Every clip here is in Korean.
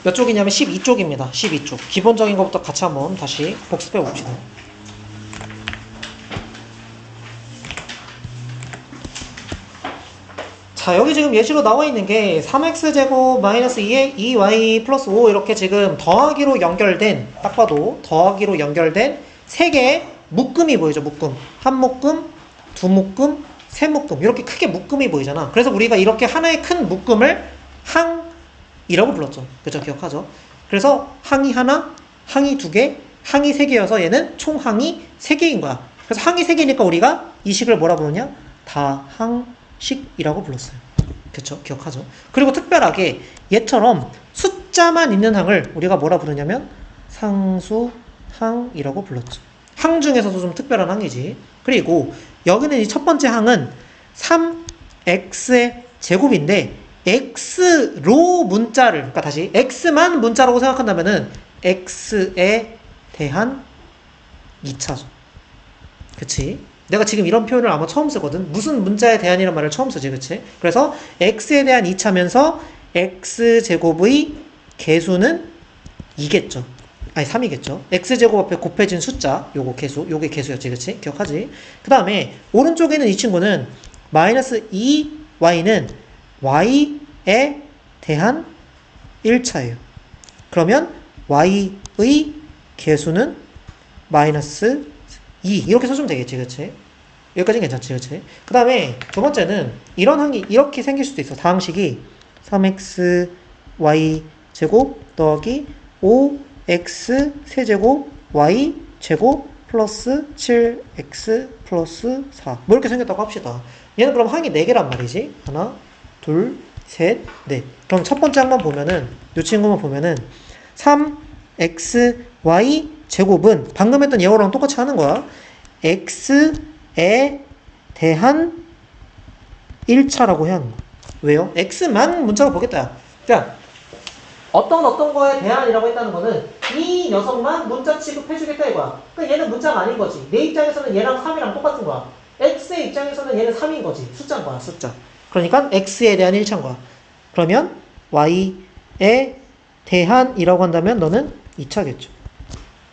몇 쪽이냐면 12쪽입니다. 12쪽. 기본적인 것부터 같이 한번 다시 복습해 봅시다. 자, 여기 지금 예시로 나와 있는 게 3x제곱 마이너스 2y 플러스 5 이렇게 지금 더하기로 연결된, 딱 봐도 더하기로 연결된 세 개의 묶음이 보이죠. 묶음. 한 묶음, 두 묶음, 세 묶음. 이렇게 크게 묶음이 보이잖아. 그래서 우리가 이렇게 하나의 큰 묶음을 항이라고 불렀죠. 그죠? 기억하죠? 그래서 항이 하나, 항이 두 개, 항이 세 개여서 얘는 총 항이 세 개인 거야. 그래서 항이 세 개니까 우리가 이 식을 뭐라 부르냐? 다항식이라고 불렀어요. 그쵸? 기억하죠? 그리고 특별하게 얘처럼 숫자만 있는 항을 우리가 뭐라 부르냐면 상수항이라고 불렀죠. 항 중에서도 좀 특별한 항이지. 그리고 여기는 이 첫 번째 항은 3x의 제곱인데 x로 문자를, 그러니까 다시 x만 문자라고 생각한다면은 x에 대한 2차죠. 그치? 내가 지금 이런 표현을 아마 처음 쓰거든. 무슨 문자에 대한이란 말을 처음 쓰지, 그치? 그래서 x에 대한 2차면서 x제곱의 개수는 2겠죠. 아니 3이겠죠. x제곱 앞에 곱해진 숫자, 요거 개수, 요게 개수였지, 그치? 기억하지? 그 다음에 오른쪽에 있는 이 친구는 마이너스 2y는 y에 대한 1차예요. 그러면 y의 개수는 마이너스 2 이렇게 써주면 되겠지, 그치? 여기까지는 괜찮지, 그치? 그 다음에 두 번째는 이런 항이 이렇게 생길 수도 있어. 다항식이 3xy 제곱 더하기 5x 세제곱 y 제곱 플러스 7x 플러스 4 뭐 이렇게 생겼다고 합시다. 얘는 그럼 항이 4개란 말이지. 하나, 둘, 셋, 넷. 그럼 첫 번째 항만 보면은, 이 친구만 보면은 3xy 제곱은 방금 했던 예어랑 똑같이 하는 거야. x에 대한 1차라고 해야 하는 거야. 왜요? x만 문자로 보겠다. 그러니까 어떤 거에 대한이라고 했다는 거는 이 녀석만 문자 취급해주겠다 이거야. 그러니까 얘는 문자가 아닌 거지. 내 입장에서는 얘랑 3이랑 똑같은 거야. x의 입장에서는 얘는 3인 거지. 숫자인 거야, 숫자. 그러니까 x에 대한 1차인 거야. 그러면 y에 대한이라고 한다면 너는 2차겠죠.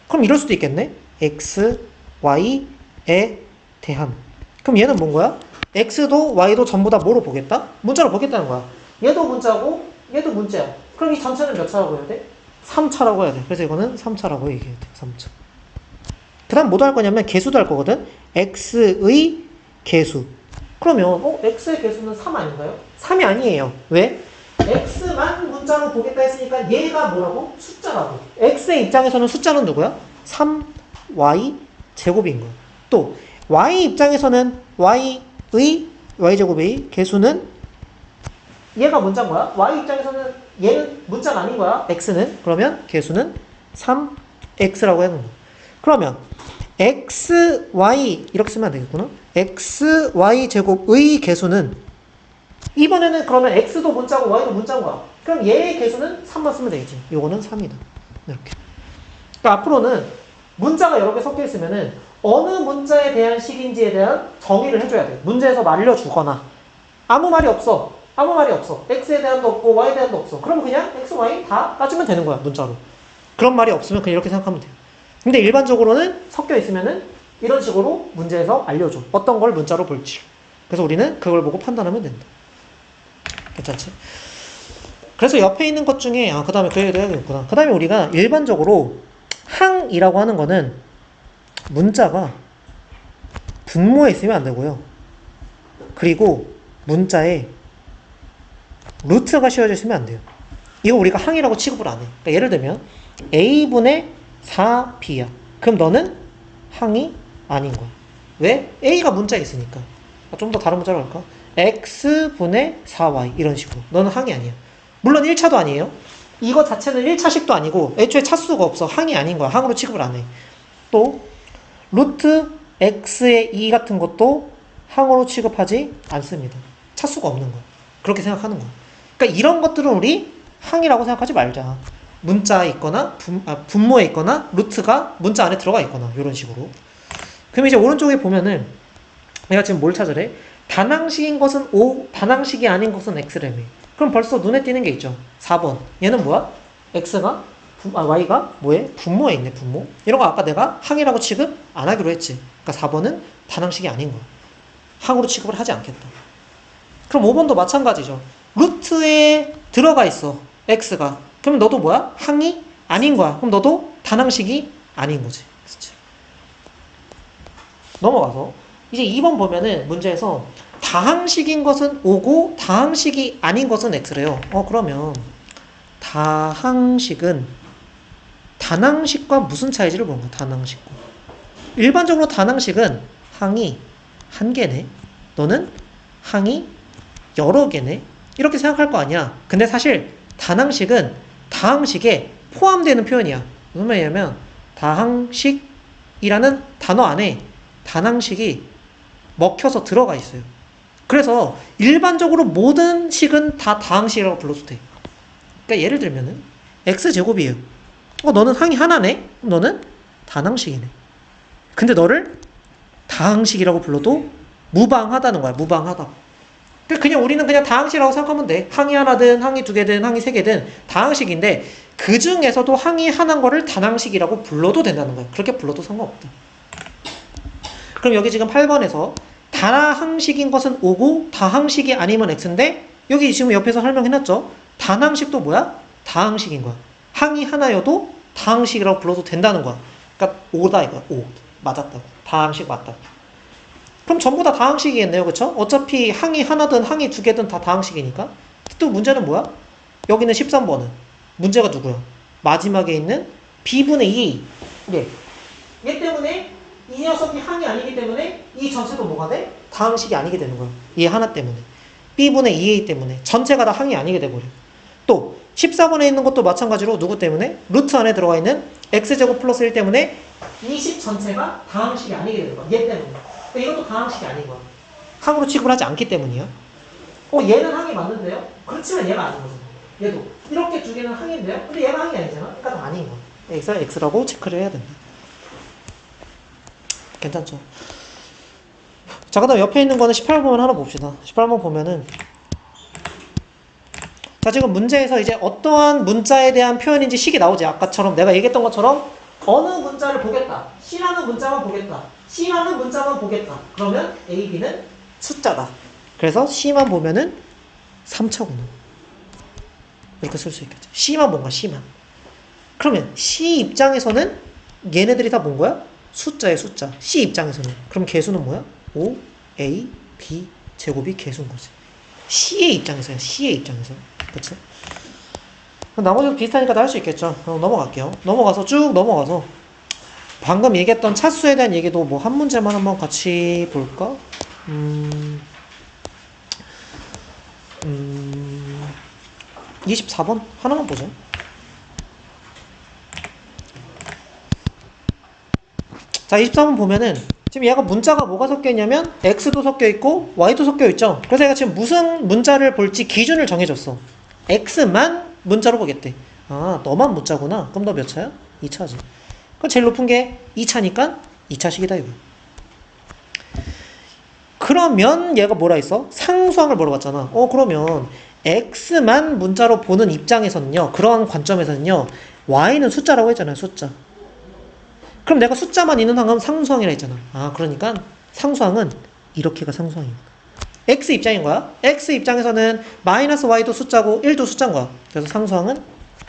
그럼 이럴 수도 있겠네. x, y에 대한. 그럼 얘는 뭔 거야? x도 y도 전부 다 뭐로 보겠다? 문자로 보겠다는 거야. 얘도 문자고 얘도 문자야. 그럼 이 전체는 몇 차라고 해야 돼? 3차라고 해야 돼. 그래서 이거는 3차라고 얘기해야 돼. 3차. 그 다음 뭐도 할 거냐면 개수도 할 거거든. x의 개수. 그러면 x의 개수는 3 아닌가요? 3이 아니에요. 왜? x만 문자로 보겠다 했으니까 얘가 뭐라고? 숫자라고. x의 입장에서는 숫자는 누구야? 3y 제곱인 거야. 또 y 입장에서는 y제곱의 개수는 얘가 문자인 거야. y 입장에서는 얘는 문자가 아닌 거야. x는. 그러면 개수는 3x라고 하는 거야. 그러면 xy 이렇게 쓰면 안 되겠구나. xy 제곱의 개수는 이번에는 그러면 x도 문자고 y도 문자인 거야. 그럼 얘의 개수는 3만 쓰면 되겠지. 요거는 3이다. 이렇게. 그러니까 앞으로는 문자가 여러 개 섞여 있으면은 어느 문자에 대한 식인지에 대한 정의를 해줘야 돼. 문제에서 말려주거나. 아무 말이 없어. 아무 말이 없어. x에 대한도 없고 y에 대한도 없어. 그러면 그냥 x, y 다 따주면 되는 거야. 문자로. 그런 말이 없으면 그냥 이렇게 생각하면 돼요. 근데 일반적으로는 섞여 있으면은 이런 식으로 문제에서 알려줘. 어떤 걸 문자로 볼지. 그래서 우리는 그걸 보고 판단하면 된다. 괜찮지? 그래서 옆에 있는 것 중에 그 다음에 그 얘기도 해야겠구나. 그 다음에 우리가 일반적으로 항이라고 하는 거는 문자가 분모에 있으면 안 되고요. 그리고 문자에 루트가 씌워져 있으면 안 돼요. 이거 우리가 항이라고 취급을 안 해. 그러니까 예를 들면 a분의 4b야. 그럼 너는 항이 아닌 거야. 왜? a가 문자에 있으니까. 좀 더 다른 문자로 할까? x분의 4y 이런 식으로. 너는 항이 아니야. 물론 1차도 아니에요. 이거 자체는 1차식도 아니고 애초에 차수가 없어. 항이 아닌 거야. 항으로 취급을 안 해. 또 루트 x의 2 같은 것도 항으로 취급하지 않습니다. 차수가 없는 거야. 그렇게 생각하는 거야. 그러니까 이런 것들은 우리 항이라고 생각하지 말자. 문자에 있거나 분모에 있거나 루트가 문자 안에 들어가 있거나 이런 식으로. 그럼 이제 오른쪽에 보면은 내가 지금 뭘 찾으래? 단항식인 것은 O, 단항식이 아닌 것은 X라며. 그럼 벌써 눈에 띄는 게 있죠. 4번. 얘는 뭐야? x가 y가 뭐에? 분모에 있네, 분모. 이런 거 아까 내가 항이라고 취급 안 하기로 했지. 그러니까 4번은 단항식이 아닌 거야. 항으로 취급을 하지 않겠다. 그럼 5번도 마찬가지죠. 루트에 들어가 있어, x가. 그럼 너도 뭐야? 항이 아닌 거야. 그럼 너도 단항식이 아닌 거지. 그치? 넘어가서 이제 2번 보면은 문제에서 다항식인 것은 O고 다항식이 아닌 것은 X래요. 그러면 다항식은 단항식과 무슨 차이지를 보는 거야? 단항식과. 일반적으로 단항식은 항이 한 개네. 너는 항이 여러 개네. 이렇게 생각할 거 아니야. 근데 사실 단항식은 다항식에 포함되는 표현이야. 무슨 말이냐면 다항식이라는 단어 안에 단항식이 먹혀서 들어가 있어요. 그래서 일반적으로 모든 식은 다 다항식이라고 불러도 돼. 그러니까 예를 들면은 x제곱이에요. 너는 항이 하나네? 그럼 너는 단항식이네. 근데 너를 다항식이라고 불러도 무방하다는 거야. 무방하다. 그냥 우리는 그냥 다항식이라고 생각하면 돼. 항이 하나든 항이 두 개든 항이 세 개든 다항식인데 그 중에서도 항이 하나인 거를 단항식이라고 불러도 된다는 거야. 그렇게 불러도 상관없다. 그럼 여기 지금 8번에서 다항식인 것은 O고 다항식이 아니면 X인데 여기 지금 옆에서 설명해놨죠. 단항식도 뭐야? 다항식인 거야. 항이 하나여도 다항식이라고 불러도 된다는 거야. 그러니까 O다 이거야. O. 맞았다고. 다항식 맞다. 그럼 전부 다 다항식이겠네요. 그쵸? 어차피 항이 하나든 항이 두 개든 다 다항식이니까. 또 문제는 뭐야? 여기는 13번은 문제가 누구야? 마지막에 있는 B분의 2. 얘 때문에 이 녀석이 항이 아니기 때문에 이 전체도 뭐가 돼? 다항식이 아니게 되는 거야. 얘 하나 때문에. B분의 2A 때문에. 전체가 다 항이 아니게 돼버려. 또 14번에 있는 것도 마찬가지로 누구 때문에? 루트 안에 들어가 있는 X제곱 플러스 1 때문에 이 식 전체가 다항식이 아니게 되는 거야. 얘 때문에. 그러니까 이것도 다항식이 아닌 거야. 항으로 취급을 하지 않기 때문이야. 얘는 항이 맞는데요? 그렇지만 얘가 아닌 거죠. 얘도. 이렇게 두 개는 항인데요? 근데 얘가 항이 아니잖아? 그러니까 다 아닌 거야. X가 X라고 체크를 해야 된다. 괜찮죠? 자, 그 다음 옆에 있는 거는 18번 하나 봅시다. 18번 보면은 자, 지금 문제에서 이제 어떠한 문자에 대한 표현인지 식이 나오지. 아까처럼 내가 얘기했던 것처럼 어느 문자를 보겠다. C라는 문자만 보겠다. C라는 문자만 보겠다. 그러면 A, B는 숫자다. 그래서 C만 보면은 3차구나. 이렇게 쓸 수 있겠죠. C만 본 거야. C만. 그러면 C 입장에서는 얘네들이 다 본 거야? 숫자의 숫자. C 입장에서는. 그럼 개수는 뭐야? O, A, B 제곱이 개수인 거지. C의 입장에서야. C의 입장에서. 그치? 나머지도 비슷하니까 다 할 수 있겠죠. 그럼 넘어갈게요. 넘어가서 쭉 넘어가서 방금 얘기했던 차수에 대한 얘기도 뭐 한 문제만 한번 같이 볼까? 24번 하나만 보자. 자, 23번 보면은 지금 얘가 문자가 뭐가 섞여 있냐면 X도 섞여 있고 Y도 섞여 있죠. 그래서 얘가 지금 무슨 문자를 볼지 기준을 정해줬어. X만 문자로 보겠대. 아, 너만 문자구나. 그럼 너 몇 차야? 2차지. 그럼 제일 높은 게 2차니까 2차식이다 이거. 그러면 얘가 뭐라 했어? 상수항을 물어봤잖아. 그러면 X만 문자로 보는 입장에서는요, 그러한 관점에서는요, Y는 숫자라고 했잖아요. 숫자. 그럼 내가 숫자만 있는 항은 상수항이라 했잖아. 아, 그러니까 상수항은 이렇게가 상수항이니까. X 입장인 거야. X 입장에서는 마이너스 Y도 숫자고 1도 숫자인 거야. 그래서 상수항은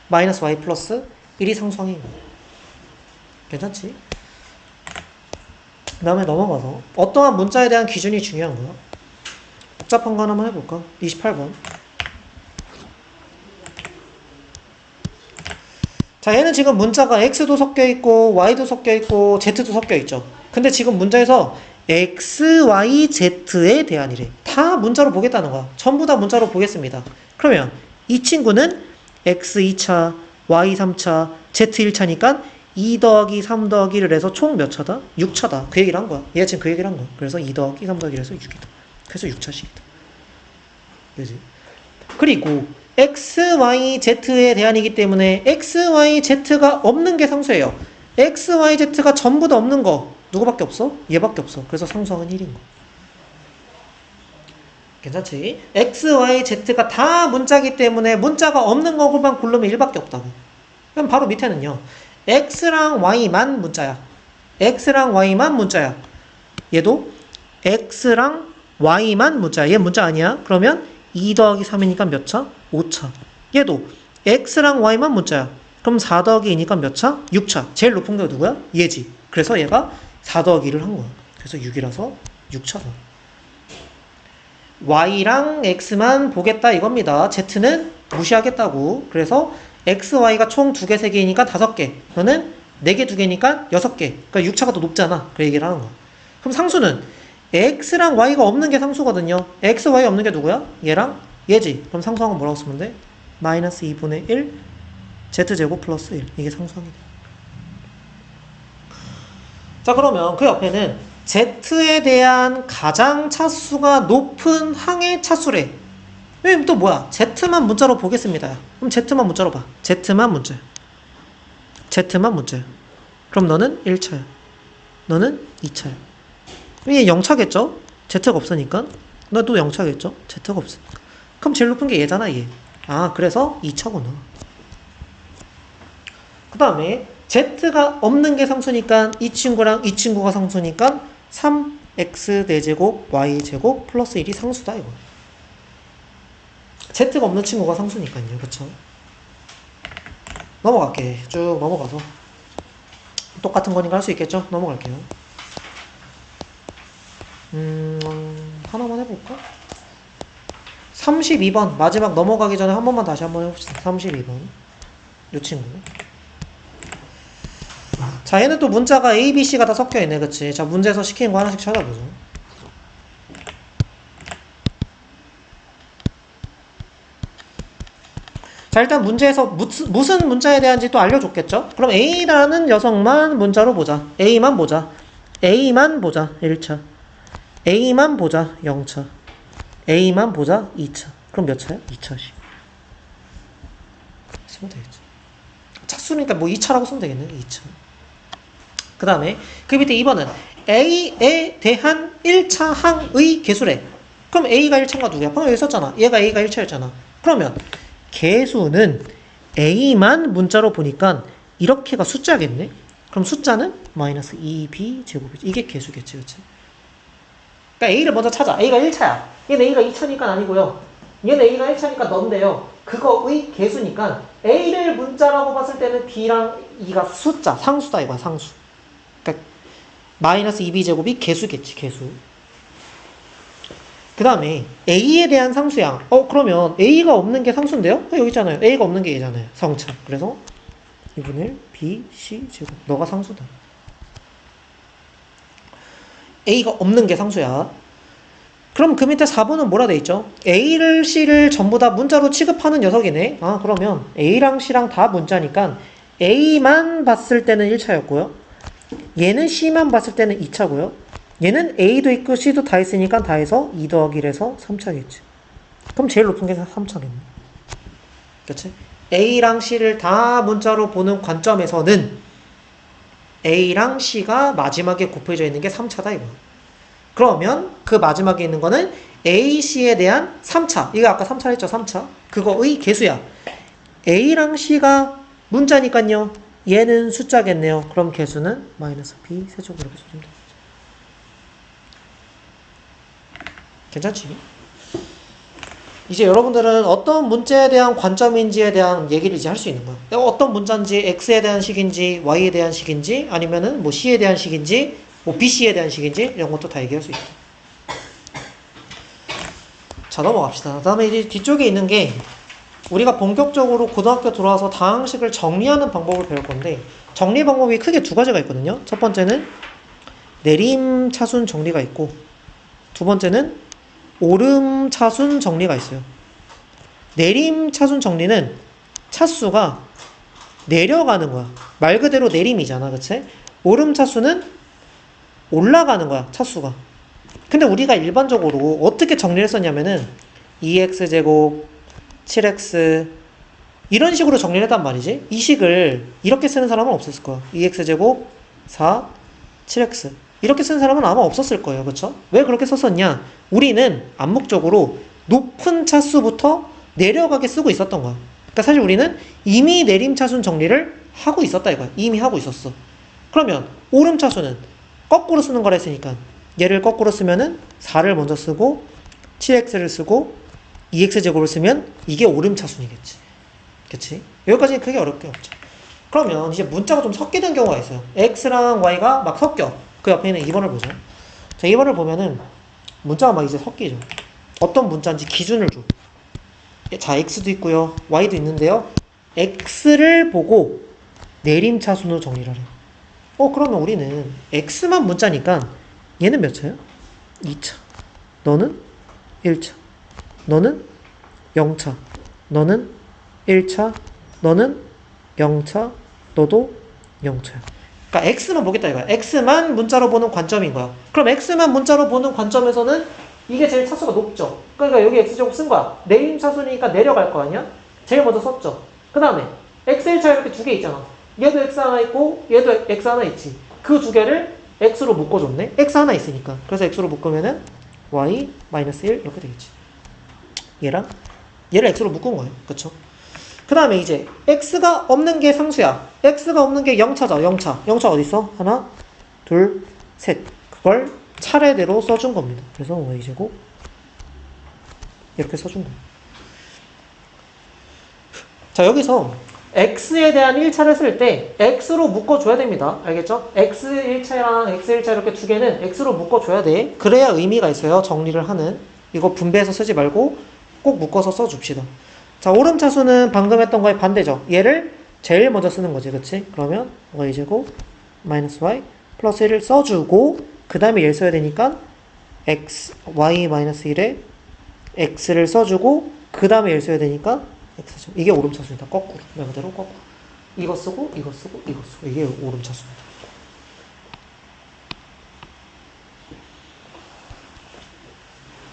마이너스 Y 플러스 1이 상수항인 거야. 괜찮지? 그 다음에 넘어가서 어떠한 문자에 대한 기준이 중요한 거야. 복잡한 거 하나만 해볼까? 28번. 자, 얘는 지금 문자가 X도 섞여있고 Y도 섞여있고 Z도 섞여있죠. 근데 지금 문자에서 X, Y, Z에 대한이래. 다 문자로 보겠다는 거야. 전부 다 문자로 보겠습니다. 그러면 이 친구는 X 2차, Y 3차, Z 1차니까 2 더하기 3 더하기 1을 해서 총 몇 차다? 6차다. 그 얘기를 한 거야. 얘가 지금 그 얘기를 한 거야. 그래서 2 더하기 3 더하기 1을 해서 6이다. 그래서 6차식이다. 그지? 그리고 X, Y, Z에 대한이기 때문에 X, Y, Z가 없는 게 상수예요. X, Y, Z가 전부 다 없는 거 누구밖에 없어? 얘밖에 없어. 그래서 상수항은 1인 거. 괜찮지? X, Y, Z가 다 문자기 때문에 문자가 없는 거만 고르면 1밖에 없다고. 그럼 바로 밑에는요. x랑 y만 문자야. x랑 y만 문자야. 얘도 x랑 y만 문자야. 얘 문자 아니야. 그러면 2 더하기 3이니까 몇 차? 5차. 얘도 x랑 y만 문자야. 그럼 4 더하기 2니까 몇 차? 6차. 제일 높은 게 누구야? 얘지. 그래서 얘가 4 더하기 1을 한 거야. 그래서 6이라서 6차다. y랑 x만 보겠다 이겁니다. z는 무시하겠다고. 그래서 x, y가 총 2개, 3개이니까 5개. 너는 4개, 2개니까 6개. 그러니까 6차가 더 높잖아. 그 얘기를 하는 거야. 그럼 상수는 x랑 y가 없는 게 상수거든요. x, y 없는 게 누구야? 얘랑 얘지. 그럼 상수항은 뭐라고 쓰면 돼? 마이너스 2분의 1 z제곱 플러스 1. 이게 상수항이다. 자, 그러면 그 옆에는 z에 대한 가장 차수가 높은 항의 차수래. 그럼 또 뭐야? z만 문자로 보겠습니다. 그럼 z만 문자로 봐. z만 문자야. z만 문자야. 그럼 너는 1차야. 너는 2차야. 얘 0차겠죠? z가 없으니까. 너도 0차겠죠? z가 없으니까. 그럼 제일 높은 게 얘잖아, 얘. 아, 그래서 2차구나. 그 다음에 z가 없는 게 상수니까 이 친구랑 이 친구가 상수니까 3x 4제곱 y제곱 플러스 1이 상수다 이거. z가 없는 친구가 상수니까요. 그렇죠? 넘어갈게. 쭉 넘어가서 똑같은 거니까 할 수 있겠죠? 넘어갈게요. 하나만 해볼까? 32번 마지막 넘어가기 전에 한 번만 다시 한번 해봅시다. 32번 이 친구. 자, 얘는 또 문자가 A, B, C가 다 섞여있네. 그치? 자, 문제에서 시키는 거 하나씩 찾아보죠. 자, 일단 문제에서 무슨 문자에 대한지 또 알려줬겠죠? 그럼 A라는 여성만 문자로 보자. A만 보자. A만 보자. 1차. A만 보자. 0차. A만 보자. 2차. 그럼 몇 차야? 2차씩. 쓰면 되겠지. 차수니까 뭐 2차라고 쓰면 되겠네. 2차. 그 다음에 그 밑에 2번은 A에 대한 1차 항의 개수래. 그럼 A가 1차인가 누구야? 방금 여기 썼잖아. 얘가 A가 1차였잖아. 그러면 개수는 A만 문자로 보니까 이렇게가 숫자겠네? 그럼 숫자는 마이너스 2B 제곱이지. 이게 개수겠지. 그치? 그러니까 A를 먼저 찾아. A가 1차야. 얘는 A가 2차니까 아니고요. 얘는 A가 1차니까 너인데요. 그거의 개수니까 A를 문자라고 봤을 때는 B랑 2가 숫자, 상수다 이거야. 상수. 그러니까 마이너스 2B 제곱이 개수겠지. 개수. 그 다음에 A에 대한 상수양. 그러면 A가 없는 게 상수인데요? 여기 있잖아요. A가 없는 게 얘잖아요. 성차. 그래서 2분의 1 B, C 제곱. 너가 상수다. A가 없는 게 상수야. 그럼 그 밑에 4번은 뭐라 돼 있죠? A를 C를 전부 다 문자로 취급하는 녀석이네. 아, 그러면 A랑 C랑 다 문자니까 A만 봤을 때는 1차였고요. 얘는 C만 봤을 때는 2차고요. 얘는 A도 있고 C도 다 있으니까 다 해서 2 더하기 1에서 3차겠지. 그럼 제일 높은 게 3차겠네. 그렇지? A랑 C를 다 문자로 보는 관점에서는 A랑 C가 마지막에 곱해져 있는 게 3차다 이거. 그러면 그 마지막에 있는 거는 A, C에 대한 3차. 이거 아까 3차 했죠? 3차. 그거의 개수야. A랑 C가 문자니까요. 얘는 숫자겠네요. 그럼 개수는 마이너스 B 세제곱 이렇게 써주면 돼요. 괜찮지? 이제 여러분들은 어떤 문자에 대한 관점인지에 대한 얘기를 이제 할 수 있는 거야. 어떤 문자인지 X에 대한 식인지 Y에 대한 식인지 아니면은 뭐 C에 대한 식인지 뭐 BC에 대한 식인지 이런 것도 다 얘기할 수 있다. 자, 넘어갑시다. 그 다음에 이제 뒤쪽에 있는 게 우리가 본격적으로 고등학교 들어와서 다항식을 정리하는 방법을 배울 건데 정리 방법이 크게 두 가지가 있거든요. 첫 번째는 내림 차순 정리가 있고 두 번째는 오름 차순 정리가 있어요. 내림 차순 정리는 차수가 내려가는 거야. 말 그대로 내림이잖아. 그치? 오름 차수는 올라가는 거야. 차수가. 근데 우리가 일반적으로 어떻게 정리를 했었냐면은 2x제곱 7x 이런 식으로 정리를 했단 말이지. 이 식을 이렇게 쓰는 사람은 없었을 거야. 2x제곱 4 7x 이렇게 쓰는 사람은 아마 없었을 거예요. 그쵸? 왜 그렇게 썼었냐? 우리는 암묵적으로 높은 차수부터 내려가게 쓰고 있었던 거야. 그러니까 사실 우리는 이미 내림차순 정리를 하고 있었다 이거야. 이미 하고 있었어. 그러면 오름차순은 거꾸로 쓰는 거라 했으니까 얘를 거꾸로 쓰면은 4를 먼저 쓰고 7x를 쓰고 2x제곱을 쓰면 이게 오름차순이겠지. 그치? 여기까지는 크게 어렵게 없죠. 그러면 이제 문자가 좀 섞이는 경우가 있어요. x랑 y가 막 섞여. 그 옆에 있는 2번을 보죠. 자, 2번을 보면은 문자가 막 이제 섞이죠. 어떤 문자인지 기준을 줘. 자, x도 있고요. y도 있는데요. x를 보고 내림차순으로 정리를 해요. 그러면 우리는 x만 문자니까 얘는 몇 차야? 2차. 너는 1차. 너는 0차. 너는 1차. 너는 0차. 너도 0차야. 그러니까 x만 보겠다 이거야. x만 문자로 보는 관점인 거야. 그럼 x만 문자로 보는 관점에서는 이게 제일 차수가 높죠. 그러니까 여기 x제곱 쓴 거야. 내림차순이니까 내려갈 거 아니야? 제일 먼저 썼죠. 그 다음에 x 1차 이렇게 두 개 있잖아. 얘도 x 하나 있고 얘도 x 하나 있지. 그 두 개를 x로 묶어줬네. x 하나 있으니까. 그래서 x로 묶으면은 y-1 이렇게 되겠지. 얘를 x로 묶은 거예요. 그쵸? 그 다음에 이제 x가 없는 게 상수야. x가 없는 게 0차죠. 0차. 0차 어디 있어? 하나, 둘, 셋. 그걸 차례대로 써준 겁니다. 그래서 y제곱 이렇게 써준 거예요. 자, 여기서 x에 대한 1차를 쓸 때 x로 묶어줘야 됩니다. 알겠죠? x 1차랑 x 1차 이렇게 두 개는 x로 묶어줘야 돼. 그래야 의미가 있어요. 정리를 하는. 이거 분배해서 쓰지 말고 꼭 묶어서 써줍시다. 자, 오름차수는 방금 했던 거의 반대죠. 얘를 제일 먼저 쓰는 거지. 그치? 그러면 y제곱 마이너스 y 플러스 1을 써주고 그 다음에 얘를 써야 되니까 x, y 마이너스 1에 x를 써주고 그 다음에 얘를 써야 되니까 x죠. 이게 오름차수입니다. 거꾸로. 말 그대로 거꾸로. 이거 쓰고 이거 쓰고 이거 쓰고 이게 오름차수입니다.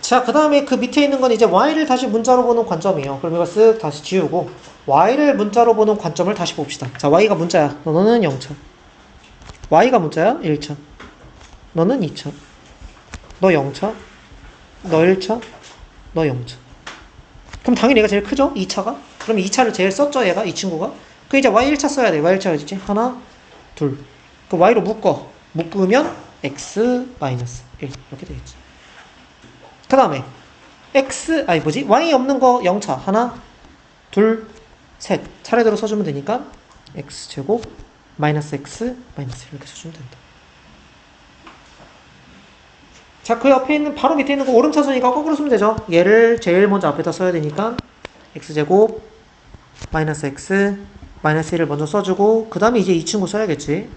자, 그 다음에 그 밑에 있는 건 이제 y를 다시 문자로 보는 관점이에요. 그럼 이거 쓱 다시 지우고 y를 문자로 보는 관점을 다시 봅시다. 자, y가 문자야. 너는 0차. y가 문자야. 1차. 너는 2차. 너 0차. 너 1차. 너 0차. 그럼 당연히 얘가 제일 크죠? 2차가. 그럼 2차를 제일 썼죠, 얘가? 이 친구가. 그 이제 y 1차 써야 돼. y 1차가 있지? 하나, 둘. 그 y로 묶어. 묶으면 x 마이너스 1 이렇게 되겠지. 그 다음에 y 없는 거 0차. 하나, 둘, 셋. 차례대로 써주면 되니까 x제곱 마이너스 x 마이너스 1 이렇게 써주면 된다. 자, 그 옆에 있는 바로 밑에 있는 거 오름차수니까 거꾸로 쓰면 되죠. 얘를 제일 먼저 앞에다 써야 되니까 x제곱 마이너스 x 마이너스 1을 먼저 써주고 그 다음에 이제 이 친구 써야겠지.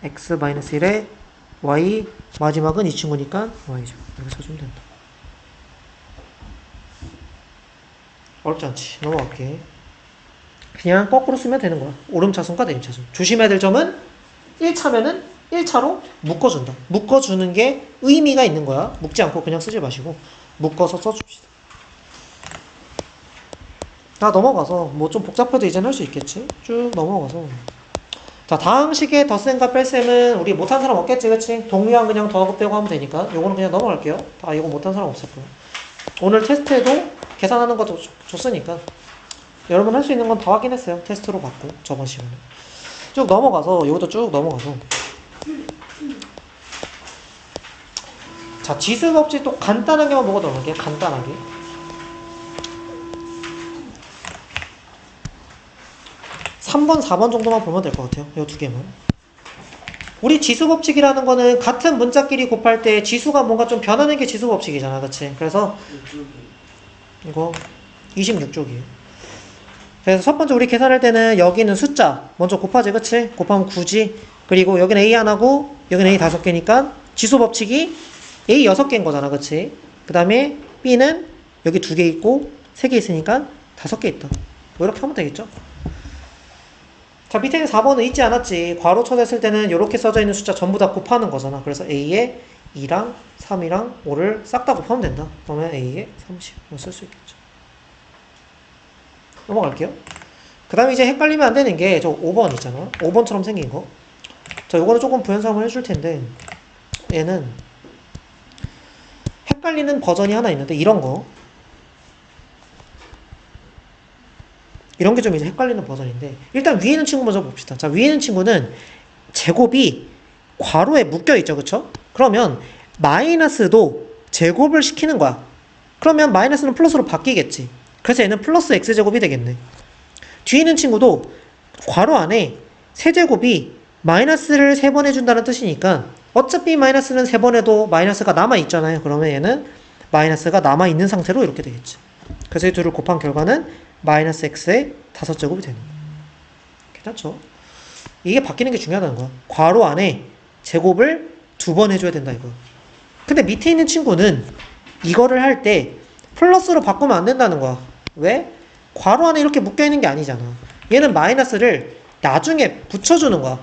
x 마이너스 1에 y 마지막은 이 친구니까 y죠. 이렇게 써주면 된다. 어렵지 않지. 넘어갈게. 그냥 거꾸로 쓰면 되는 거야. 오름차순과 내림차순. 조심해야 될 점은 1차면은 1차로 묶어준다. 묶어주는 게 의미가 있는 거야. 묶지 않고 그냥 쓰지 마시고 묶어서 써줍시다. 자, 넘어가서 뭐 좀 복잡해도 이제는 할 수 있겠지. 쭉 넘어가서 자, 다항식의 덧셈과 뺄셈은 우리 못한 사람 없겠지. 그치? 동류항 그냥 더하고 빼고 하면 되니까 요거는 그냥 넘어갈게요. 다 이거 못한 사람 없을 거야. 오늘 테스트에도 계산하는 것도 줬으니까 여러분 할 수 있는 건 다 확인했어요. 테스트로 받고 저번 시간에 쭉 넘어가서 이것도 쭉 넘어가서 자, 지수법칙 또 간단하게만 보고 넘어갈게요. 간단하게. (3번) (4번) 정도만 보면 될 것 같아요. 이 두 개만. 우리 지수법칙이라는 거는 같은 문자끼리 곱할 때 지수가 뭔가 좀 변하는 게 지수법칙이잖아. 그치? 그래서 이거 26쪽이에요. 그래서 첫 번째 우리 계산할 때는 여기는 숫자 먼저 곱하지. 그치? 곱하면 9지. 그리고 여기는 A 하나고 여기는 A 5개니까 지수법칙이 A 6개인 거잖아. 그치? 그 다음에 B는 여기 2개 있고 3개 있으니까 5개 있다. 뭐 이렇게 하면 되겠죠? 자, 밑에 있는 4번은 있지 않았지. 괄호 쳐냈을 때는 이렇게 써져 있는 숫자 전부 다 곱하는 거잖아. 그래서 A에 2랑 3이랑 5를 싹 다 곱하면 된다. 그러면 A에 30 쓸 수 있겠죠. 넘어갈게요. 그 다음에 이제 헷갈리면 안 되는 게 저 5번 있잖아. 5번처럼 생긴 거. 자, 요거는 조금 부연설명을 해줄 텐데 얘는 헷갈리는 버전이 하나 있는데 이런 거. 이런 게 좀 이제 헷갈리는 버전인데, 일단 위에 있는 친구 먼저 봅시다. 자, 위에 있는 친구는 제곱이 괄호에 묶여있죠. 그쵸? 그러면 마이너스도 제곱을 시키는 거야. 그러면 마이너스는 플러스로 바뀌겠지. 그래서 얘는 플러스 x제곱이 되겠네. 뒤에 있는 친구도 괄호 안에 세제곱이 마이너스를 3번 해준다는 뜻이니까 어차피 마이너스는 3번 해도 마이너스가 남아있잖아요. 그러면 얘는 마이너스가 남아있는 상태로 이렇게 되겠지. 그래서 이 둘을 곱한 결과는 마이너스 x의 5제곱이 되는 거야. 괜찮죠? 이게 바뀌는 게 중요하다는 거야. 괄호 안에 제곱을 2번 해줘야 된다 이거. 근데 밑에 있는 친구는 이거를 할 때 플러스로 바꾸면 안 된다는 거야. 왜? 괄호 안에 이렇게 묶여있는 게 아니잖아. 얘는 마이너스를 나중에 붙여주는 거야.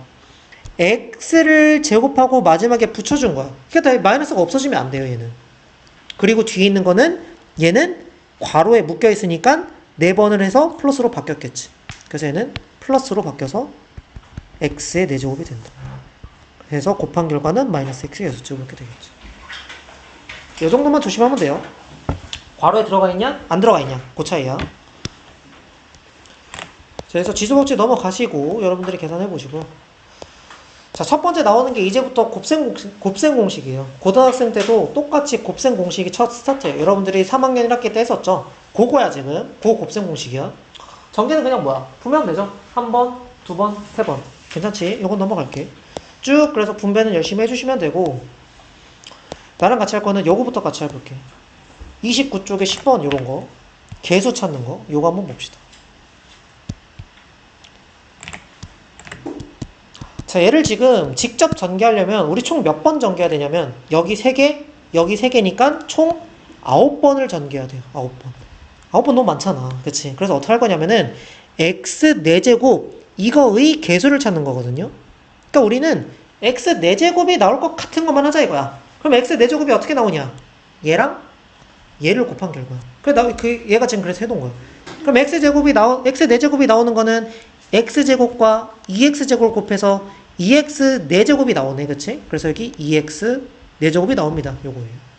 x를 제곱하고 마지막에 붙여준 거야. 그러니까 마이너스가 없어지면 안 돼요, 얘는. 그리고 뒤에 있는 거는 얘는 괄호에 묶여있으니까 4번을 해서 플러스로 바뀌었겠지. 그래서 얘는 플러스로 바뀌어서 x의 4제곱이 된다. 그래서 곱한 결과는 마이너스 x의 6제곱 이렇게 되겠지. 이 정도만 조심하면 돼요. 괄호에 들어가 있냐? 안 들어가 있냐? 그 차이야. 그래서 지수법칙 넘어가시고 여러분들이 계산해 보시고. 자, 첫 번째 나오는 게 이제부터 곱셈 공식이에요. 고등학생 때도 똑같이 곱셈 공식이 첫 스타트예요. 여러분들이 3학년 1학기 때 했었죠? 그거야 지금. 그 곱셈 공식이야. 전개는 그냥 뭐야? 분배하면 되죠? 1번, 2번, 3번. 괜찮지? 이건 넘어갈게. 쭉 그래서 분배는 열심히 해주시면 되고, 나랑 같이 할 거는 요거부터 같이 해볼게. 29쪽에 10번 요런 거, 개수 찾는 거, 요거 한번 봅시다. 자, 얘를 지금 직접 전개하려면 우리 총 몇 번 전개해야 되냐면 여기 3개, 여기 3개니까 총 9번을 전개해야 돼요. 9번. 9번 너무 많잖아. 그치? 그래서 어떻게 할 거냐면은 x 4제곱 이거의 개수를 찾는 거거든요. 그러니까 우리는 x 4제곱이 나올 것 같은 것만 하자 이거야. 그럼 x 4제곱이 어떻게 나오냐? 얘랑 얘를 곱한 결과야. 얘가 지금 그래서 해놓은 거야. 그럼 x 4제곱이 나오는 거는 x제곱과 2x제곱을 곱해서 2x 4제곱이 나오네. 그치? 그래서 여기 2x 4제곱이 나옵니다. 요거예요.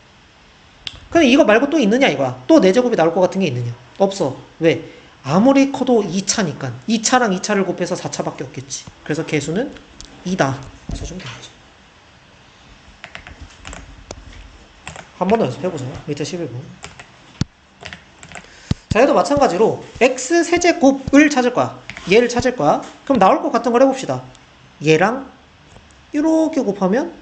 근데 이거 말고 또 있느냐 이거야. 또 4제곱이 나올 것 같은 게 있느냐? 없어. 왜? 아무리 커도 2차니까 2차랑 2차를 곱해서 4차밖에 없겠지. 그래서 개수는 2다. 써주면 되겠지. 한 번 더 연습해보자. 밑에 11번. 자, 얘도 마찬가지로 x 세제곱을 찾을 거야. 얘를 찾을 거야. 그럼 나올 것 같은 걸 해봅시다. 얘랑 이렇게 곱하면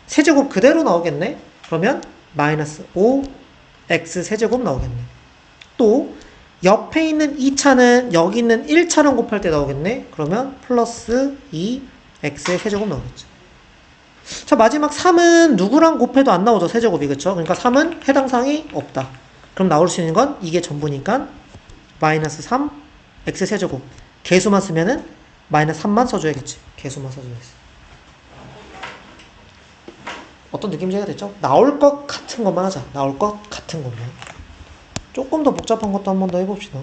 세제곱 그대로 나오겠네. 그러면 마이너스 5x 세제곱 나오겠네. 또 옆에 있는 2차는 여기 있는 1차랑 곱할 때 나오겠네. 그러면 플러스 2x의 세제곱 나오겠죠. 자, 마지막 3은 누구랑 곱해도 안 나오죠. 세제곱이. 그쵸? 그러니까 3은 해당 사항이 없다. 그럼 나올 수 있는 건 이게 전부니까 마이너스 3 x 세제곱. 개수만 쓰면은 마이너스 3만 써줘야겠지. 개수만 써줘야겠지. 어떤 느낌인지 이해가 됐죠? 나올 것 같은 것만 하자. 나올 것 같은 것만. 조금 더 복잡한 것도 한 번 더 해봅시다.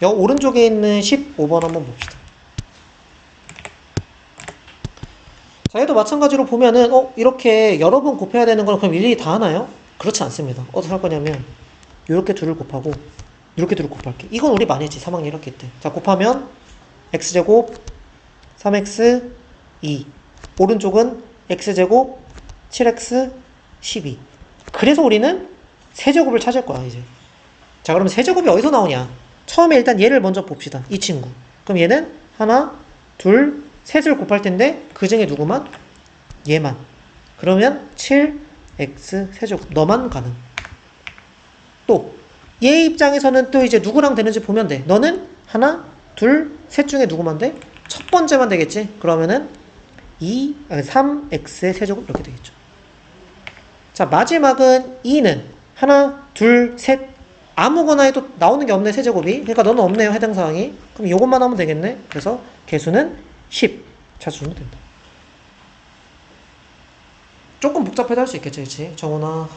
여기 오른쪽에 있는 15번 한번 봅시다. 자, 얘도 마찬가지로 보면은 이렇게 여러 번 곱해야 되는 건 그럼 일일이 다 하나요? 그렇지 않습니다. 어떻게 할 거냐면 이렇게 둘을 곱하고 이렇게 둘을 곱할게. 이건 우리 많이 했지. 3학년 1학기 때. 자, 곱하면 x제곱 3x 2. 오른쪽은 x제곱 7x 12. 그래서 우리는 세제곱을 찾을 거야 이제. 자, 그러면 세제곱이 어디서 나오냐? 처음에 일단 얘를 먼저 봅시다. 이 친구. 그럼 얘는 하나, 둘, 셋을 곱할 텐데 그 중에 누구만? 얘만. 그러면 7x 세제곱. 너만 가능. 또 얘 입장에서는 또 이제 누구랑 되는지 보면 돼. 너는 하나, 둘, 셋 중에 누구만 돼? 첫 번째만 되겠지? 그러면은 3x의 세제곱 이렇게 되겠죠. 자, 마지막은 2는 하나, 둘, 셋 아무거나 해도 나오는 게 없네. 세제곱이. 그러니까 너는 없네요. 해당 사항이. 그럼 이것만 하면 되겠네. 그래서 개수는 10 찾아주면 된다. 조금 복잡해도 할 수 있겠지. 그치? 정훈아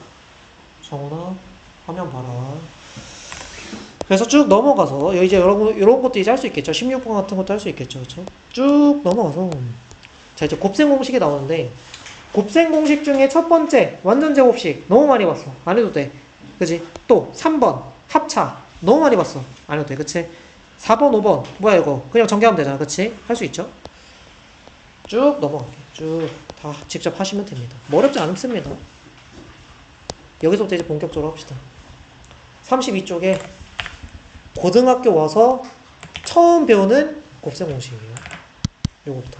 화면 봐라. 그래서 쭉 넘어가서 이제 이런 것도 이제 할 수 있겠죠. 16번 같은 것도 할 수 있겠죠. 그렇죠? 쭉 넘어가서 자, 이제 곱셈 공식이 나오는데 곱셈 공식 중에 첫 번째 완전 제곱식 너무 많이 봤어. 안 해도 돼. 그치? 또 3번 합차 너무 많이 봤어. 안 해도 돼. 그치? 4번, 5번. 뭐야, 이거? 그냥 전개하면 되잖아. 그치? 할 수 있죠? 쭉 넘어갈게요. 쭉 다 직접 하시면 됩니다. 뭐 어렵지 않습니다. 여기서부터 이제 본격적으로 합시다. 32쪽에 고등학교 와서 처음 배우는 곱셈 공식이에요. 요거부터.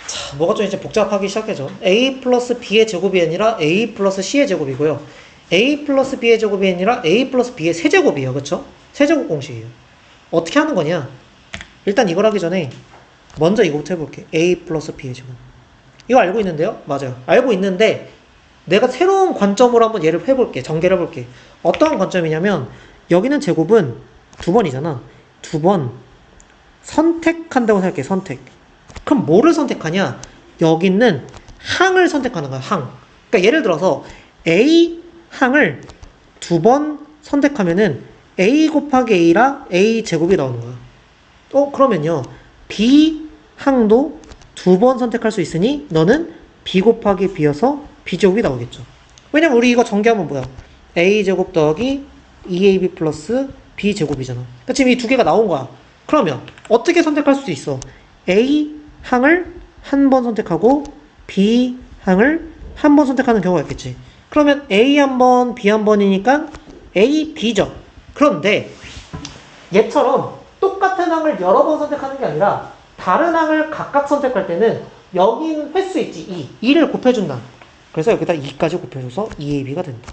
자, 뭐가 좀 이제 복잡하기 시작하죠. a 플러스 b의 제곱이 아니라 a 플러스 c의 제곱이고요. a 플러스 b의 제곱이 아니라 a 플러스 b의 세제곱이에요. 그쵸? 세제곱 공식이에요. 어떻게 하는 거냐? 일단 이걸 하기 전에 먼저 이거부터 해볼게. a 플러스 b의 제곱. 이거 알고 있는데요? 맞아요. 알고 있는데 내가 새로운 관점으로 한번 얘를 해볼게. 전개를 해볼게. 어떠한 관점이냐면 여기는 제곱은 두 번이잖아. 두 번 선택한다고 생각해. 선택. 그럼 뭐를 선택하냐? 여기 있는 항을 선택하는 거야. 항. 그러니까 예를 들어서 a 항을 두 번 선택하면은 a 곱하기 a라 a 제곱이 나오는 거야. 그러면요. b 항도 두 번 선택할 수 있으니 너는 b 곱하기 b여서 b 제곱이 나오겠죠. 왜냐면 우리 이거 전개하면 뭐야? a 제곱 더하기 2ab 플러스 b 제곱이잖아. 그러니까 지금 이 두 개가 나온 거야. 그러면 어떻게 선택할 수 있어? a 항을 한 번 선택하고 b 항을 한 번 선택하는 경우가 있겠지. 그러면 a 한 번, b 한 번이니까 a, b죠. 그런데 얘처럼 똑같은 항을 여러 번 선택하는 게 아니라 다른 항을 각각 선택할 때는 여기는 횟수 있지. 2를 곱해준다. 그래서 여기다 2까지 곱해줘서 2ab가 된다.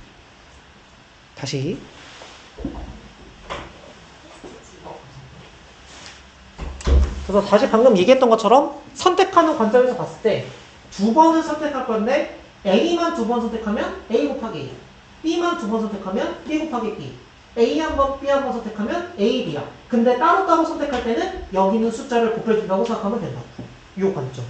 다시. 그래서 다시 방금 얘기했던 것처럼 선택하는 관점에서 봤을 때 두 번을 선택할 건데 A만 두 번 선택하면 A 곱하기 A, B만 두 번 선택하면 B 곱하기 B, A 한 번, B 한 번 선택하면 A, B야. 근데 따로따로 선택할 때는 여기 있는 숫자를 곱해준다고 생각하면 된다. 이 관점.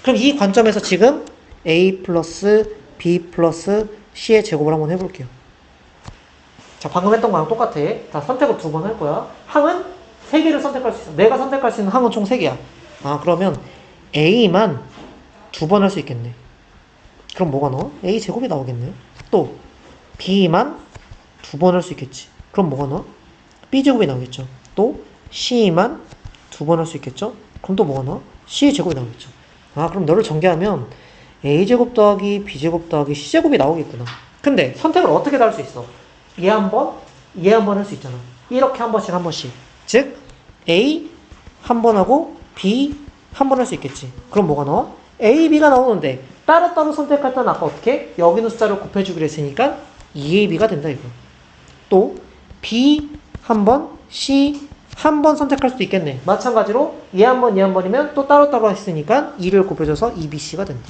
그럼 이 관점에서 지금 A 플러스 B 플러스 C의 제곱을 한번 해볼게요. 자, 방금 했던 거랑 똑같아. 자, 선택을 두 번 할 거야. 항은 3개를 선택할 수 있어. 내가 선택할 수 있는 항은 총 3개야. 그러면 A만 두 번 할 수 있겠네. 그럼 뭐가 나와? A 제곱이 나오겠네. 또 B만 두 번 할 수 있겠지. 그럼 뭐가 나와? B 제곱이 나오겠죠. 또 C만 두 번 할 수 있겠죠. 그럼 또 뭐가 나와? C 제곱이 나오겠죠. 그럼 너를 전개하면 A 제곱 더하기 B 제곱 더하기 C 제곱이 나오겠구나. 근데 선택을 어떻게 다 할 수 있어? 얘 한 번, 얘 한 번 할 수 있잖아. 이렇게 한 번씩 한 번씩. 즉 A 한 번 하고 B 한 번 할 수 있겠지. 그럼 뭐가 나와? A, B가 나오는데 따로따로 선택할 때는 아까 어떻게? 여기 있는 숫자를 곱해주기로 했으니까 2AB가 된다 이거. 또 B 한 번, C 한 번 선택할 수도 있겠네. 마찬가지로 얘 한 번, 얘 한 번이면 또 따로따로 했으니까 2를 곱해줘서 2BC가 된다.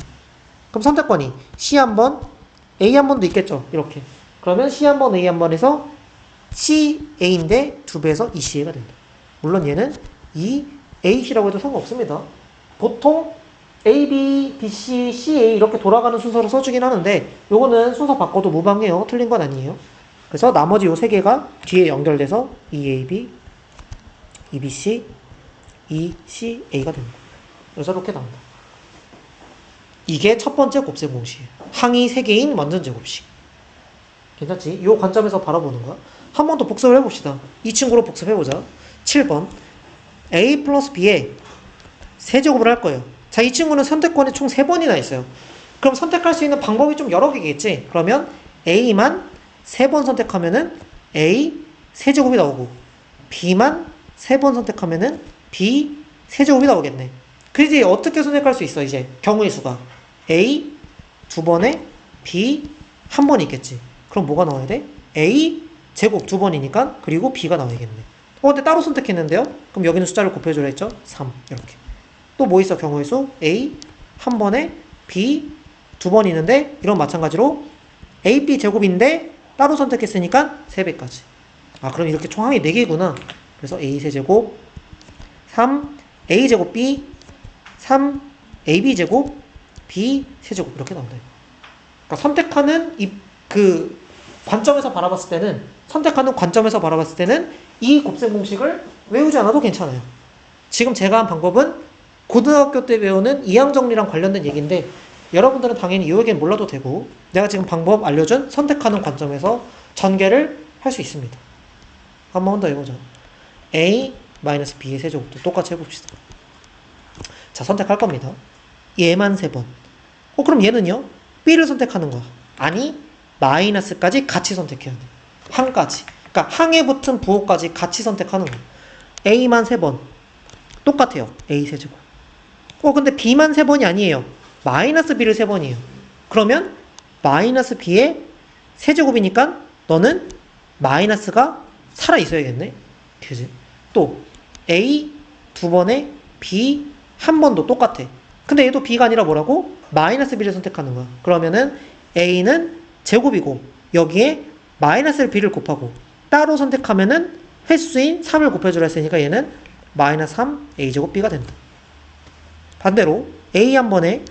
그럼 선택권이 C 한 번, A 한 번도 있겠죠. 이렇게. 그러면 C 한 번, A 한 번에서 CA인데 2배에서 2CA가 된다. 물론 얘는 2AC라고 해도 상관없습니다. 보통 A, B, B, C, C, A 이렇게 돌아가는 순서로 써주긴 하는데 요거는 순서 바꿔도 무방해요. 틀린 건 아니에요. 그래서 나머지 요 세 개가 뒤에 연결돼서 EAB, EBC, ECA가 됩니다. 그래서 이렇게 나온다. 이게 첫 번째 곱셈 공식이에요. 항이 3개인 완전 제곱식. 괜찮지? 요 관점에서 바라보는 거야. 한 번 더 복습을 해봅시다. 이 친구로 복습해보자. 7번 A 플러스 B의 세제곱을 할 거예요. 자, 이 친구는 선택권이 총 3번이나 있어요. 그럼 선택할 수 있는 방법이 좀 여러 개겠지? 그러면 A만 3번 선택하면은 A 세제곱이 나오고 B만 3번 선택하면은 B 세제곱이 나오겠네. 그래서 어떻게 선택할 수 있어? 이제 경우의 수가 A 2번에 B 1번 있겠지. 그럼 뭐가 나와야 돼? A 제곱 2번이니까 그리고 B가 나와야겠네. 근데 따로 선택했는데요? 그럼 여기는 숫자를 곱해주라 했죠? 3 이렇게. 또 뭐 있어? 경우의 수 A 1번에 B 2번 있는데 이런 마찬가지로 AB 제곱인데 따로 선택했으니까 3배까지. 그럼 이렇게 총 항이 4개구나. 그래서 A 세제곱 3 A 제곱 B 3 AB 제곱 B 세제곱 이렇게 나온다. 그러니까 선택하는 그 관점에서 바라봤을 때는 이 곱셈 공식을 외우지 않아도 괜찮아요. 지금 제가 한 방법은 고등학교 때 배우는 이항정리랑 관련된 얘기인데 여러분들은 당연히 이 얘기는 몰라도 되고 내가 지금 방법 알려준 선택하는 관점에서 전개를 할 수 있습니다. 한 번 더 해보자. A 마이너스 B의 세제곱도 똑같이 해봅시다. 자, 선택할 겁니다. 얘만 3번. 그럼 얘는요? B를 선택하는 거야. 아니, 마이너스까지 같이 선택해야 돼. 항까지. 그러니까 항에 붙은 부호까지 같이 선택하는 거야. A만 3번. 똑같아요. A 세제곱. 근데 B만 3번이 아니에요. 마이너스 B를 3번이에요. 그러면 마이너스 B의 세제곱이니까 너는 마이너스가 살아있어야겠네. 그지? 또 A 2번에 B 1번도 똑같아. 근데 얘도 B가 아니라 뭐라고? 마이너스 B를 선택하는 거야. 그러면은 A는 제곱이고 여기에 마이너스 B를 곱하고 따로 선택하면은 횟수인 3을 곱해주라 했으니까 얘는 마이너스 3 A제곱 B가 된다. 반대로 A 한 번에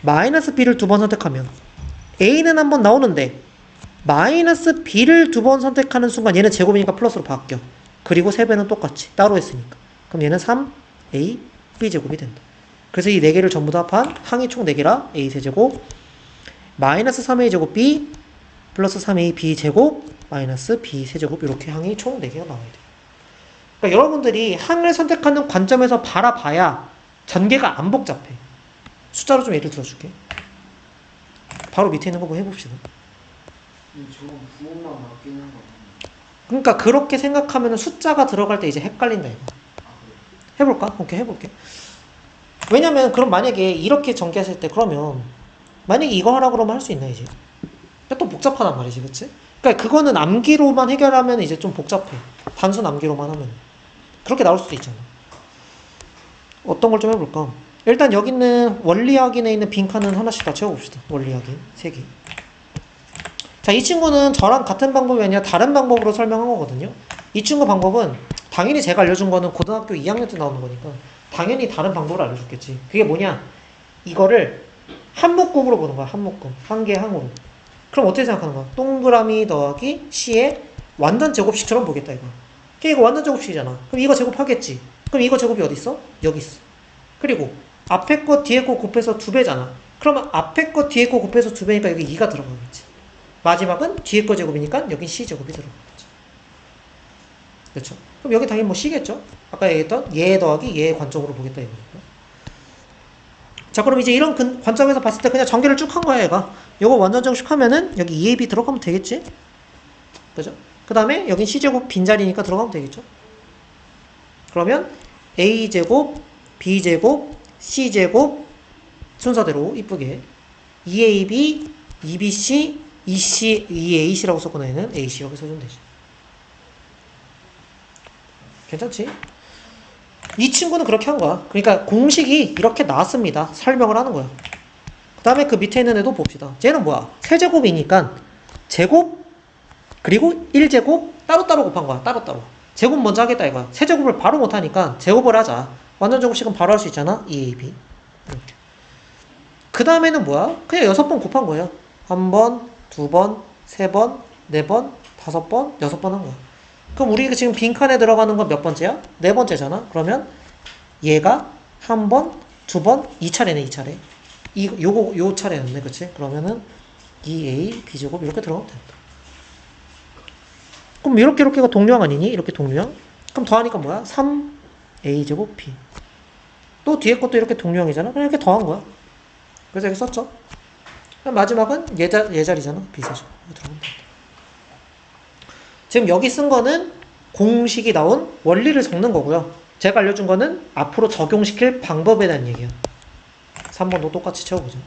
마이너스 B를 2번 선택하면 A는 한 번 나오는데 마이너스 B를 2번 선택하는 순간 얘는 제곱이니까 플러스로 바뀌어. 그리고 3배는 똑같이 따로 했으니까. 그럼 얘는 3A B제곱이 된다. 그래서 이 4개를 전부 다 합한 항이 총 4개라 A 세제곱 마이너스 3A 제곱 B 플러스 3A B 제곱 마이너스 B 세제곱 이렇게 항이 총 4개가 나와야 돼요. 그러니까 여러분들이 항을 선택하는 관점에서 바라봐야 전개가 안 복잡해. 숫자로 좀 예를 들어줄게. 바로 밑에 있는 거 한번 해봅시다. 저건 부호만 바뀌는 거. 그러니까 그렇게 생각하면 숫자가 들어갈 때 이제 헷갈린다 이거. 해볼까? 오케이, 해볼게. 왜냐면 그럼 만약에 이렇게 전개했을 때 그러면 만약에 이거 하라 그러면 할 수 있나 이제? 또 복잡하단 말이지, 그치? 그러니까 그거는 암기로만 해결하면 이제 좀 복잡해. 단순 암기로만 하면 그렇게 나올 수도 있잖아. 어떤 걸 좀 해볼까? 일단 여기 있는 원리 확인에 있는 빈칸은 하나씩 다 채워봅시다. 원리 확인 3개. 자, 이 친구는 저랑 같은 방법이 아니라 다른 방법으로 설명한 거거든요. 이 친구 방법은 당연히 제가 알려준 거는 고등학교 2학년 때 나오는 거니까 당연히 다른 방법을 알려줬겠지. 그게 뭐냐? 이거를 한 묶음으로 보는 거야. 한 묶음. 한 개 항으로. 그럼 어떻게 생각하는 거야? 동그라미 더하기 C의 완전 제곱식처럼 보겠다 이거. 이거 완전 제곱식이잖아. 그럼 이거 제곱하겠지. 그럼 이거 제곱이 어디 있어? 여기 있어. 그리고 앞에 거 뒤에 거 곱해서 2배잖아. 그러면 앞에 거 뒤에 거 곱해서 2배니까 여기 2가 들어가겠지. 마지막은 뒤에 거 제곱이니까 여기 C제곱이 들어가겠지. 그렇죠? 그럼 여기 당연히 뭐 C겠죠? 아까 얘기했던 얘 더하기 얘의 관점으로 보겠다 이거니까. 자, 그럼 이제 이런 관점에서 봤을 때 그냥 전개를 쭉 한 거야 얘가. 요거 완전 정식하면은 여기 2AB 들어가면 되겠지? 그죠? 그 다음에 여긴 C제곱 빈자리니까 들어가면 되겠죠? 그러면 A제곱, B제곱, C제곱 순서대로 이쁘게 2AB, 2BC, 2C, 2AC라고 썼구나 얘는 AC 여기 써주면 되지. 괜찮지? 이 친구는 그렇게 한 거야. 그러니까 공식이 이렇게 나왔습니다. 설명을 하는 거야. 그 다음에 그 밑에 있는 애도 봅시다. 쟤는 뭐야? 세제곱이니까 제곱 그리고 1제곱 따로따로 곱한 거야. 따로따로. 제곱 먼저 하겠다 이거야. 세제곱을 바로 못하니까 제곱을 하자. 완전 제곱식은 바로 할 수 있잖아. 2AB. 이렇게. 그 다음에는 뭐야? 그냥 6번 곱한 거예요. 1번, 2번, 3번, 4번, 5번, 6번 한 거야. 그럼 우리 지금 빈칸에 들어가는 건 몇 번째야? 4번째잖아. 그러면 얘가 1번, 2번, 2차례네 2차례. 요 차례였네. 그치? 그러면은 2A, B제곱 이렇게 들어가면 된다. 그럼 이렇게가 동류항 아니니? 이렇게 동류항? 그럼 더하니까 뭐야? 3A제곱 B. 또 뒤에 것도 이렇게 동류항이잖아. 그냥 이렇게 더한 거야. 그래서 이렇게 썼죠. 그럼 마지막은 얘 자리잖아. B세제곱. 이거 들어가면 된다. 지금 여기 쓴 거는 공식이 나온 원리를 적는 거고요. 제가 알려준 거는 앞으로 적용시킬 방법에 대한 얘기야. 3번도 똑같이 채워보죠.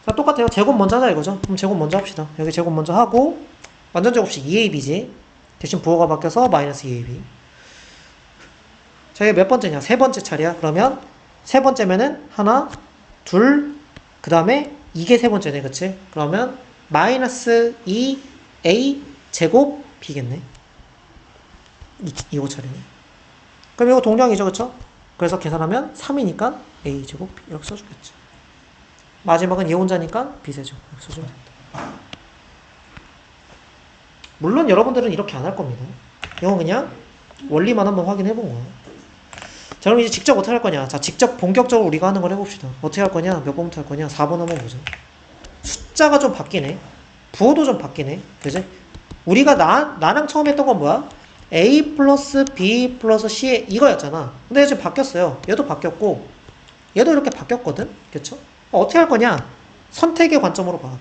자, 똑같아요. 제곱 먼저 하자 이거죠. 그럼 제곱 먼저 합시다. 여기 제곱 먼저 하고 완전 제곱식 2AB지. 대신 부호가 바뀌어서 마이너스 2AB. 자, 이게 몇 번째냐? 3번째 차례야. 그러면 3번째면은 하나, 둘, 그 다음에 이게 3번째네. 그치? 그러면 마이너스 2A 제곱 B겠네. 이거 차례네. 그럼 이거 동량이죠. 그쵸? 그래서 계산하면 3이니까 A 제곱 B 이렇게 써주겠지. 마지막은 얘 혼자니까 B세제곱 이렇게 써주면 된다. 물론 여러분들은 이렇게 안 할 겁니다. 이건 그냥 원리만 한번 확인해 본 거야. 자, 그럼 이제 직접 어떻게 할 거냐? 자, 직접 본격적으로 우리가 하는 걸 해봅시다. 어떻게 할 거냐? 몇 번부터 할 거냐? 4번 한번 보자. 숫자가 좀 바뀌네. 부호도 좀 바뀌네. 그지? 우리가 나랑 처음 했던 건 뭐야? A 플러스 B 플러스 C 이거였잖아. 근데 지금 바뀌었어요. 얘도 바뀌었고 얘도 이렇게 바뀌었거든. 그쵸? 어떻게 할 거냐? 선택의 관점으로 봐.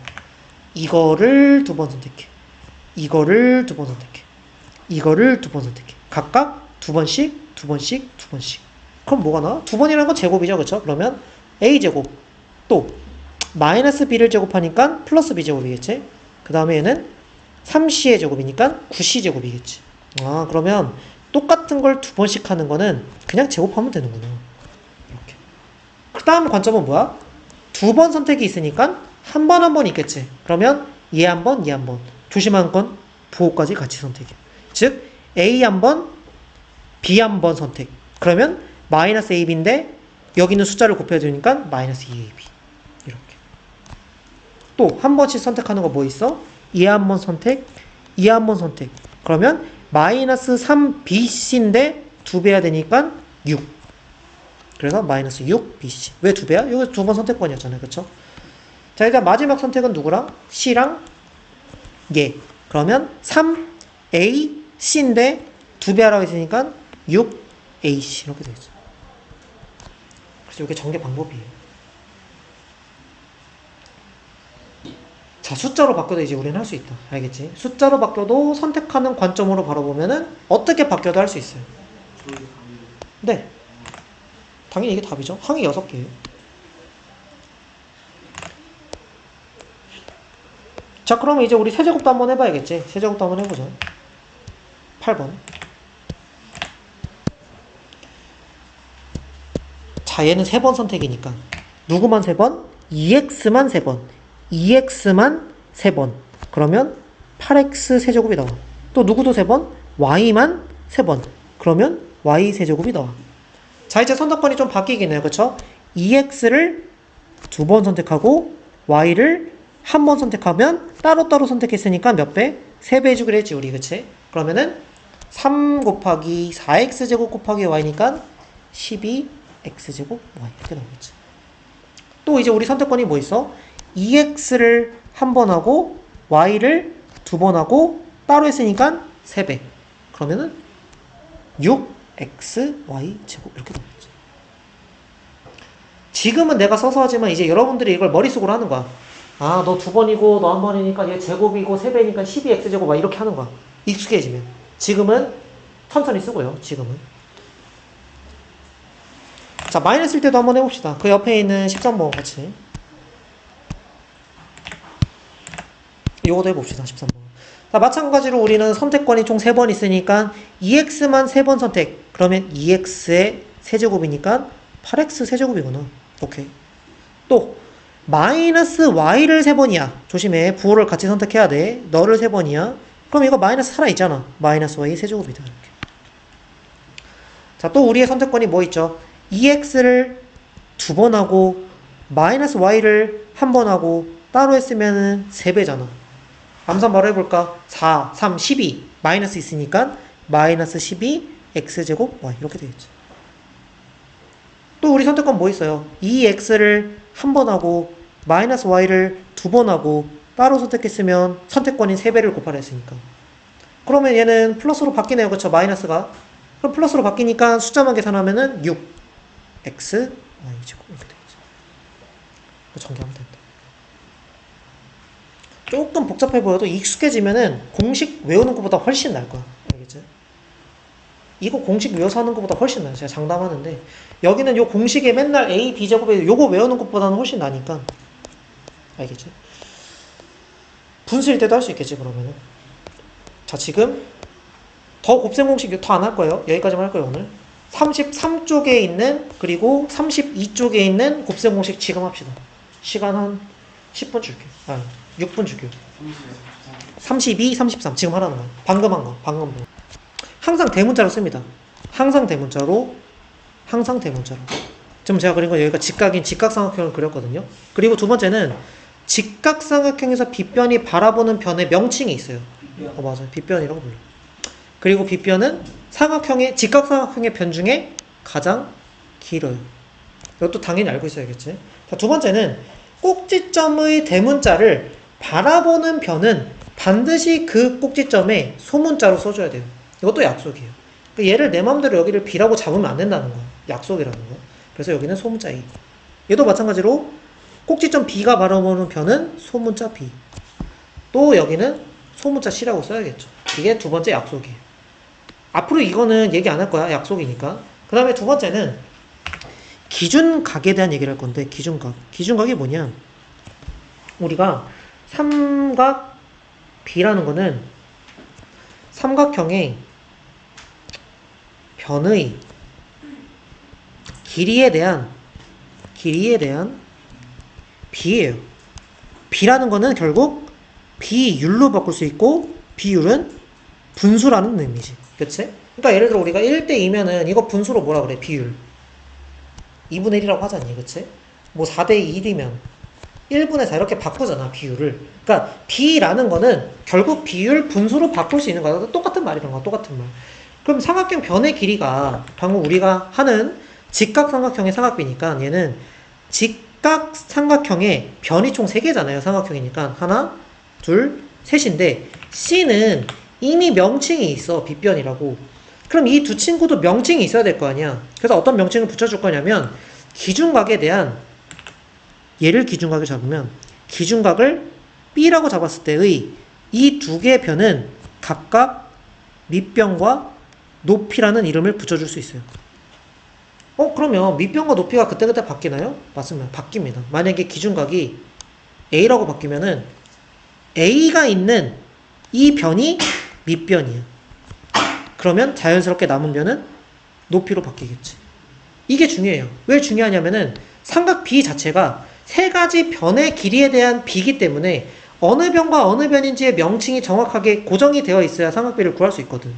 이거를 두 번 선택해. 이거를 두 번 선택해. 이거를 두 번 선택해. 각각 두 번씩, 두 번씩, 두 번씩. 그럼 뭐가 나와? 두 번이라는 건 제곱이죠. 그쵸? 그러면 A제곱 또 마이너스 B를 제곱하니까 플러스 B제곱이겠지? 그 다음에 얘는 3C의 제곱이니까 9C제곱이겠지. 아, 그러면 똑같은 걸 두 번씩 하는 거는 그냥 제곱하면 되는구나. 이렇게. 그 다음 관점은 뭐야? 두 번 선택이 있으니까 한 번 한 번 있겠지. 그러면 얘 한 번, 얘 한 번. 조심한 건 부호까지 같이 선택해. 즉 A 한 번, B 한 번 선택. 그러면 마이너스 AB인데 여기 있는 숫자를 곱해주니까 마이너스 2AB. 이렇게. 또 한 번씩 선택하는 거 뭐 있어? 얘 한 번 선택, 얘 한 번 선택. 그러면 마이너스 3BC인데 두 배 해야 되니까 6. 그래서 마이너스 6BC. 왜 두 배야? 이거 두 번 선택권이었잖아요. 그쵸? 자, 일단 마지막 선택은 누구랑? C랑 얘. 그러면 3AC인데 두 배 하라고 했으니까 6AC. 이렇게 되겠죠. 그래서 이게 전개 방법이에요. 자, 숫자로 바뀌어도 이제 우리는 할 수 있다. 알겠지? 숫자로 바뀌어도 선택하는 관점으로 바라보면은 어떻게 바뀌어도 할 수 있어요. 네. 당연히 이게 답이죠. 항이 6개예요. 자, 그러면 이제 우리 세제곱도 한번 해봐야겠지. 세제곱도 한번 해보자. 8번. 자, 얘는 3번 선택이니까. 누구만 3번? 2x만 3번. 2x만 3번. 그러면 8x 세제곱이 나와. 또 누구도 3번? y만 3번. 그러면 y 세제곱이 나와. 자, 이제 선택권이 좀 바뀌긴 해요. 그쵸? 2x를 2번 선택하고 y를 한 번 선택하면 따로따로 선택했으니까 몇 배? 3배 해주기로 했지 우리. 그치? 그러면은 3 곱하기 4x제곱 곱하기 y니까 12x제곱 y 이렇게 나오겠지. 또 이제 우리 선택권이 뭐 있어? 2x를 한 번 하고 y를 2번 하고 따로 했으니까 3배. 그러면은 6xy 제곱 이렇게 나오겠지. 지금은 내가 서서 하지만 이제 여러분들이 이걸 머릿속으로 하는 거야. 아, 너 2번이고 너 한 번이니까 얘 제곱이고 3배니까 12x제곱 막 이렇게 하는 거야. 익숙해지면. 지금은 천천히 쓰고요. 지금은. 자, 마이너스일 때도 한번 해봅시다. 그 옆에 있는 13번 같이. 요거도 해봅시다. 13번. 자, 마찬가지로 우리는 선택권이 총 3번 있으니까 2x만 3번 선택. 그러면 2x의 세제곱이니까 8x 세제곱이구나. 오케이. 또 마이너스 y를 3번이야. 조심해. 부호를 같이 선택해야 돼. 너를 3번이야. 그럼 이거 마이너스 살아있잖아. 마이너스 y 세제곱이다. 이렇게. 자, 또 우리의 선택권이 뭐 있죠? 2x를 2번 하고 마이너스 y를 한 번 하고 따로 했으면은 3배잖아. 암산 바로 해볼까? 4, 3, 12 마이너스 있으니까 마이너스 12 x제곱 y 이렇게 되겠죠. 또 우리 선택권 뭐 있어요? 2x를 한 번 하고 마이너스 y를 2번 하고 따로 선택했으면 선택권인 3배를 곱하라 했으니까. 그러면 얘는 플러스로 바뀌네요. 그쵸? 마이너스가. 그럼 플러스로 바뀌니까 숫자만 계산하면은 6 x y 제곱 이렇게 되겠죠. 전개하면 된다. 조금 복잡해 보여도 익숙해지면은 공식 외우는 것보다 훨씬 나을 거야. 알겠지? 이거 공식 외워서 하는 것보다 훨씬 나아요. 제가 장담하는데 여기는 요 공식에 맨날 a, b 제곱에 요거 외우는 것보다는 훨씬 나니까. 알겠지? 분수일 때도 할 수 있겠지 그러면은. 자, 지금 더 곱셈 공식 더 안 할 거예요. 여기까지만 할 거예요 오늘. 33쪽에 있는 그리고 32쪽에 있는 곱셈 공식 지금 합시다. 시간 한 10분 줄게요. 6분 줄게요. 32, 33 지금 하라는 거야. 방금 한 거. 방금 거. 항상 대문자로 씁니다. 항상 대문자로. 항상 대문자로. 지금 제가 그린 건 여기가 직각인 직각삼각형을 그렸거든요. 그리고 두 번째는 직각삼각형에서 빗변이 바라보는 변의 명칭이 있어요. 맞아요. 빗변이라고 불러요. 그리고 빗변은 삼각형의 직각삼각형의 변 중에 가장 길어요. 이것도 당연히 알고 있어야겠지. 자, 두 번째는 꼭지점의 대문자를 바라보는 변은 반드시 그 꼭지점에 소문자로 써줘야 돼요. 이것도 약속이에요. 그러니까 얘를 내 마음대로 여기를 B라고 잡으면 안 된다는 거야. 약속이라는 거. 그래서 여기는 소문자 A. 얘도 마찬가지로 꼭지점 B가 바라보는 변은 소문자 B. 또 여기는 소문자 C라고 써야겠죠. 이게 두 번째 약속이에요. 앞으로 이거는 얘기 안 할 거야. 약속이니까. 그 다음에 두 번째는 기준각에 대한 얘기를 할 건데, 기준각. 기준각이 뭐냐? 우리가 삼각 B라는 거는 삼각형의 변의 길이에 대한 B예요. B라는 거는 결국 비율로 바꿀 수 있고, 비율은 분수라는 의미지. 그치? 그러니까 예를 들어 우리가 1대2면은 이거 분수로 뭐라 그래? 비율. 2분의 1이라고 하잖니. 그치? 뭐 4대1이면 1분의 4 이렇게 바꾸잖아. 비율을. 그러니까 B라는 거는 결국 비율 분수로 바꿀 수 있는 거야. 똑같은 말이란 거야. 똑같은 말. 그럼 삼각형 변의 길이가 방금 우리가 하는 직각삼각형의 삼각비니까 얘는 직각삼각형의 변이 총 3개잖아요. 삼각형이니까 하나, 둘, 셋인데 C는 이미 명칭이 있어. 빗변이라고. 그럼 이 두 친구도 명칭이 있어야 될 거 아니야. 그래서 어떤 명칭을 붙여줄 거냐면 기준각에 대한 얘를 기준각을 잡으면 기준각을 B라고 잡았을 때의 이 두 개의 변은 각각 밑변과 높이라는 이름을 붙여줄 수 있어요. 그러면 밑변과 높이가 그때그때 바뀌나요? 맞습니다. 바뀝니다. 만약에 기준각이 A라고 바뀌면은 A가 있는 이 변이 밑변이에요. 그러면 자연스럽게 남은 변은 높이로 바뀌겠지. 이게 중요해요. 왜 중요하냐면은 삼각 B 자체가 세 가지 변의 길이에 대한 B이기 때문에 어느 변과 어느 변인지의 명칭이 정확하게 고정이 되어 있어야 삼각비를 구할 수 있거든.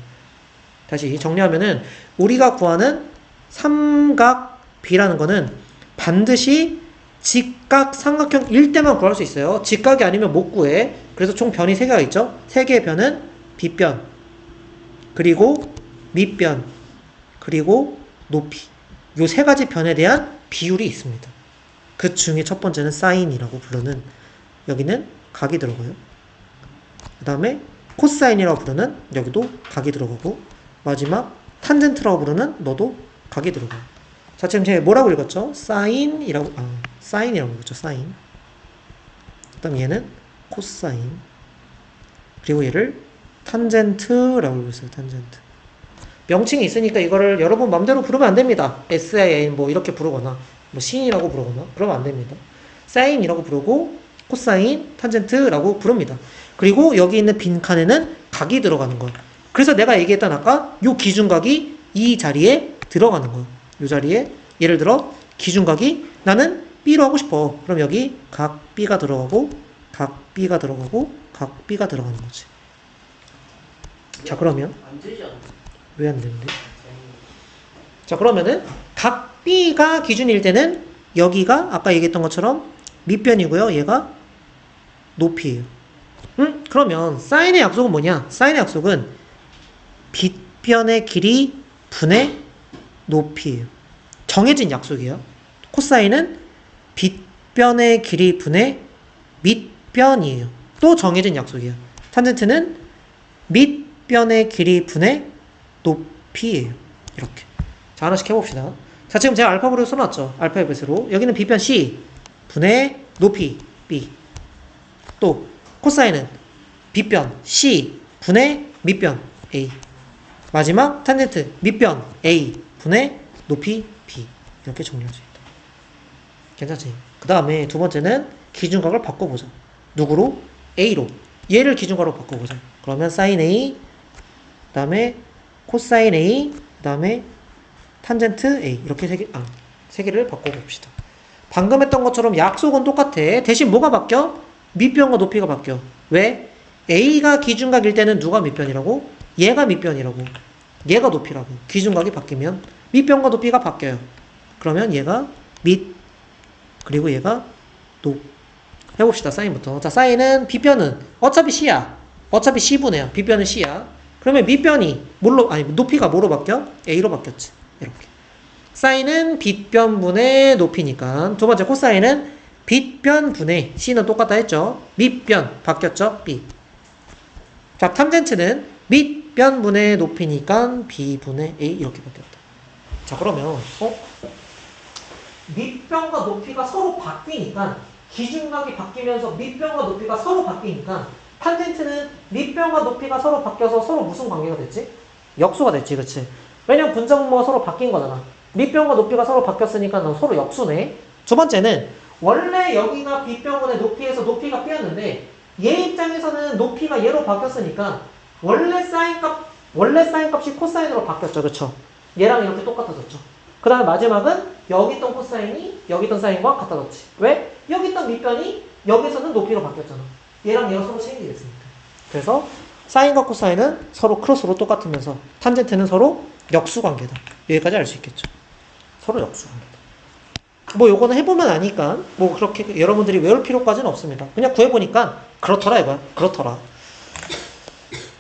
다시 정리하면은 우리가 구하는 삼각 B라는 거는 반드시 직각 삼각형일 때만 구할 수 있어요. 직각이 아니면 못 구해. 그래서 총 변이 3개가 있죠. 3개의 변은 빗변, 그리고 밑변, 그리고 높이. 요 3가지 변에 대한 비율이 있습니다. 그 중에 첫 번째는 사인이라고 부르는, 여기는 각이 들어가요. 그 다음에 코사인이라고 부르는, 여기도 각이 들어가고, 마지막 탄젠트라고 부르는 너도 각이 들어가요. 자, 지금 제가 뭐라고 읽었죠? 사인이라고 읽었죠. 사인. 그 다음 얘는 코사인. 그리고 얘를 탄젠트라고 읽었어요. 탄젠트. 명칭이 있으니까 이거를 여러분 맘대로 부르면 안 됩니다. SIN 뭐 이렇게 부르거나 뭐 신이라고 부르거나 그러면 안 됩니다. 사인이라고 부르고 코사인, 탄젠트라고 부릅니다. 그리고 여기 있는 빈 칸에는 각이 들어가는 거예요. 그래서 내가 얘기했던 아까 요 기준각이 이 자리에 들어가는 거예요. 요 자리에 예를 들어 기준각이 나는 B로 하고 싶어. 그럼 여기 각 B가 들어가고 각 B가 들어가고 각 B가 들어가는 거지. 자, 그러면 안 되잖아. 왜 안 되는데? 자, 그러면은 각 B가 기준일 때는 여기가 아까 얘기했던 것처럼 밑변이고요. 얘가 높이에요. 그러면 사인의 약속은 뭐냐? 사인의 약속은 빗변의 길이 분의 높이에요. 정해진 약속이에요. 코사인은 빗변의 길이 분의 밑변이에요. 또 정해진 약속이에요. 탄젠트는 밑변의 길이 분의 높이에요. 이렇게. 자, 하나씩 해봅시다. 자, 지금 제가 알파벳으로 써놨죠. 알파벳으로. 여기는 빗변 C 분의 높이 B. 또 코사인은 빗변 C 분의 밑변 A. 마지막 탄젠트 밑변 A 분의 높이 B. 이렇게 정리할 수 있다. 괜찮지? 그 다음에 두 번째는 기준각을 바꿔보자. 누구로? A로. 얘를 기준각으로 바꿔보자. 그러면 사인 A, 그 다음에 코사인 A, 그 다음에 탄젠트 A. 이렇게 세 개를 바꿔봅시다. 방금 했던 것처럼 약속은 똑같아. 대신 뭐가 바뀌어? 밑변과 높이가 바뀌어. 왜? A가 기준각일 때는 누가 밑변이라고? 얘가 밑변이라고. 얘가 높이라고. 기준각이 바뀌면 밑변과 높이가 바뀌어요. 그러면 얘가 밑, 그리고 얘가 높. 해봅시다. 사인부터. 자, 사인은 빗변은 어차피 C야. 어차피 C분해야. 빗변은 C야. 그러면 밑변이 높이가 뭐로 바뀌어? A로 바뀌었지. 이렇게. 사인은 빗변분의 높이니까. 두 번째 코사인은 빗변분의 C는 똑같다 했죠. 밑변 바뀌었죠. B. 자, 탄젠트는 밑변분의 높이니까 b분의 a 이렇게 바뀌었다. 자, 그러면 밑변과 높이가 서로 바뀌니까 기준각이 바뀌면서 밑변과 높이가 서로 바뀌니까 탄젠트는 밑변과 높이가 서로 바뀌어서 서로 무슨 관계가 됐지? 역수가 됐지, 그치? 왜냐면 분자분모가 서로 바뀐 거잖아. 밑변과 높이가 서로 바뀌었으니까 넌 서로 역수네. 두 번째는 원래 여기가 밑변분의 높이에서 높이가 B였는데 얘 입장에서는 높이가 얘로 바뀌었으니까 원래 사인 값이 코사인으로 바뀌었죠, 그쵸? 얘랑 이렇게 똑같아졌죠. 그 다음에 마지막은 여기 있던 코사인이 여기 있던 사인과 같아졌지. 왜? 여기 있던 밑변이 여기서는 높이로 바뀌었잖아. 얘랑 얘가 서로 체인지 됐으니까. 그래서 사인과 코사인은 서로 크로스로 똑같으면서 탄젠트는 서로 역수관계다. 여기까지 알 수 있겠죠. 서로 역수관계다. 뭐 요거는 해보면 아니까 뭐 그렇게 여러분들이 외울 필요까지는 없습니다. 그냥 구해보니까 그렇더라 이거야. 그렇더라.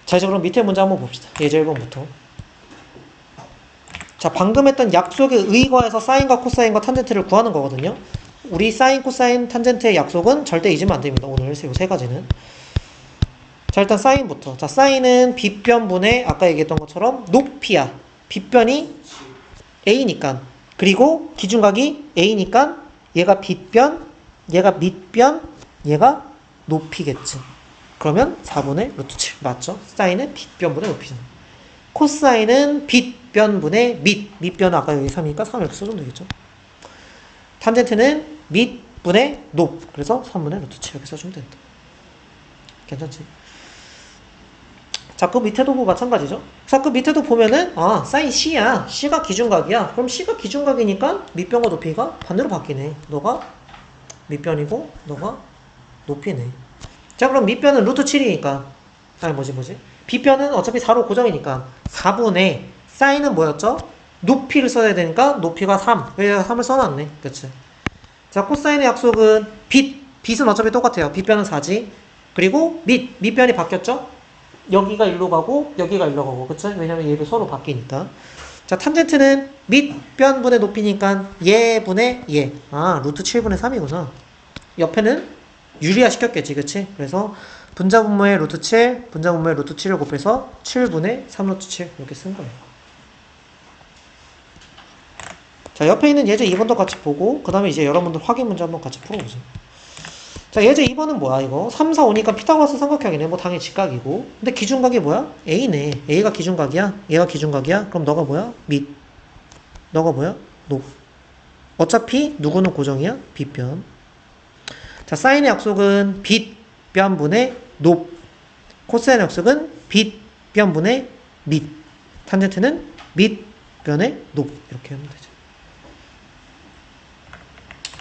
자, 이제 그럼 밑에 문제 한번 봅시다. 예제 1번부터. 자, 방금 했던 약속에 의거해서 사인과 코사인과 탄젠트를 구하는 거거든요. 우리 사인, 코사인, 탄젠트의 약속은 절대 잊으면 안 됩니다. 오늘 이 세 가지는. 자, 일단 사인부터. 자, 사인은 빗변분의 아까 얘기했던 것처럼 높이야. 빗변이 A니까. 그리고 기준각이 A니까 얘가 빗변, 얘가 밑변, 얘가 높이겠지. 그러면 4분의 루트 7. 맞죠? 사인은 빗변분의 높이잖아. 코사인은 빗변분의 밑변은 아까 여기 3이니까 3 이렇게 써주면 되겠죠. 탄젠트는 밑분의 높. 그래서 3분의 루트 7 이렇게 써주면 된다. 괜찮지? 자, 그 밑에도 뭐 마찬가지죠. 자, 그 밑에도 보면은 사인 C야. C가 기준각이야. 그럼 C가 기준각이니까 밑변과 높이가 반대로 바뀌네. 너가 밑변이고 너가 높이네. 자, 그럼 밑변은 루트 7이니까 빗변은 어차피 4로 고정이니까 4분의 사인은 뭐였죠? 높이를 써야 되니까 높이가 3. 왜 3을 써놨네. 그치? 자, 코사인의 약속은 빛은 어차피 똑같아요. 빗변은 4지. 그리고 밑변이 바뀌었죠? 여기가 일로 가고 여기가 일로 가고. 그쵸? 왜냐면 얘를 서로 바뀌니까. 자, 탄젠트는 밑변분의 높이니까 얘분의 얘. 루트 7분의 3이구나. 옆에는 유리화 시켰겠지. 그치? 그래서 분자분모의 루트 7, 분자분모의 루트 7을 곱해서 7분의 3 루트 7 이렇게 쓴 거예요. 자, 옆에 있는 예제 2번도 같이 보고 그 다음에 이제 여러분들 확인 문제 한번 같이 풀어보세요. 자, 예제 2번은 뭐야 이거? 3, 4, 5니까 피타고라스 삼각형이네. 뭐 당연히 직각이고. 근데 기준각이 뭐야? A네. A가 기준각이야? 얘가 기준각이야? 그럼 너가 뭐야? 밑. 너가 뭐야? 높. 어차피 누구는 고정이야? 빗변. 자, 사인의 약속은 빗변분의 높. 코사인의 약속은 빗변분의 밑. 탄젠트는 밑변의 높. 이렇게 하면 되죠.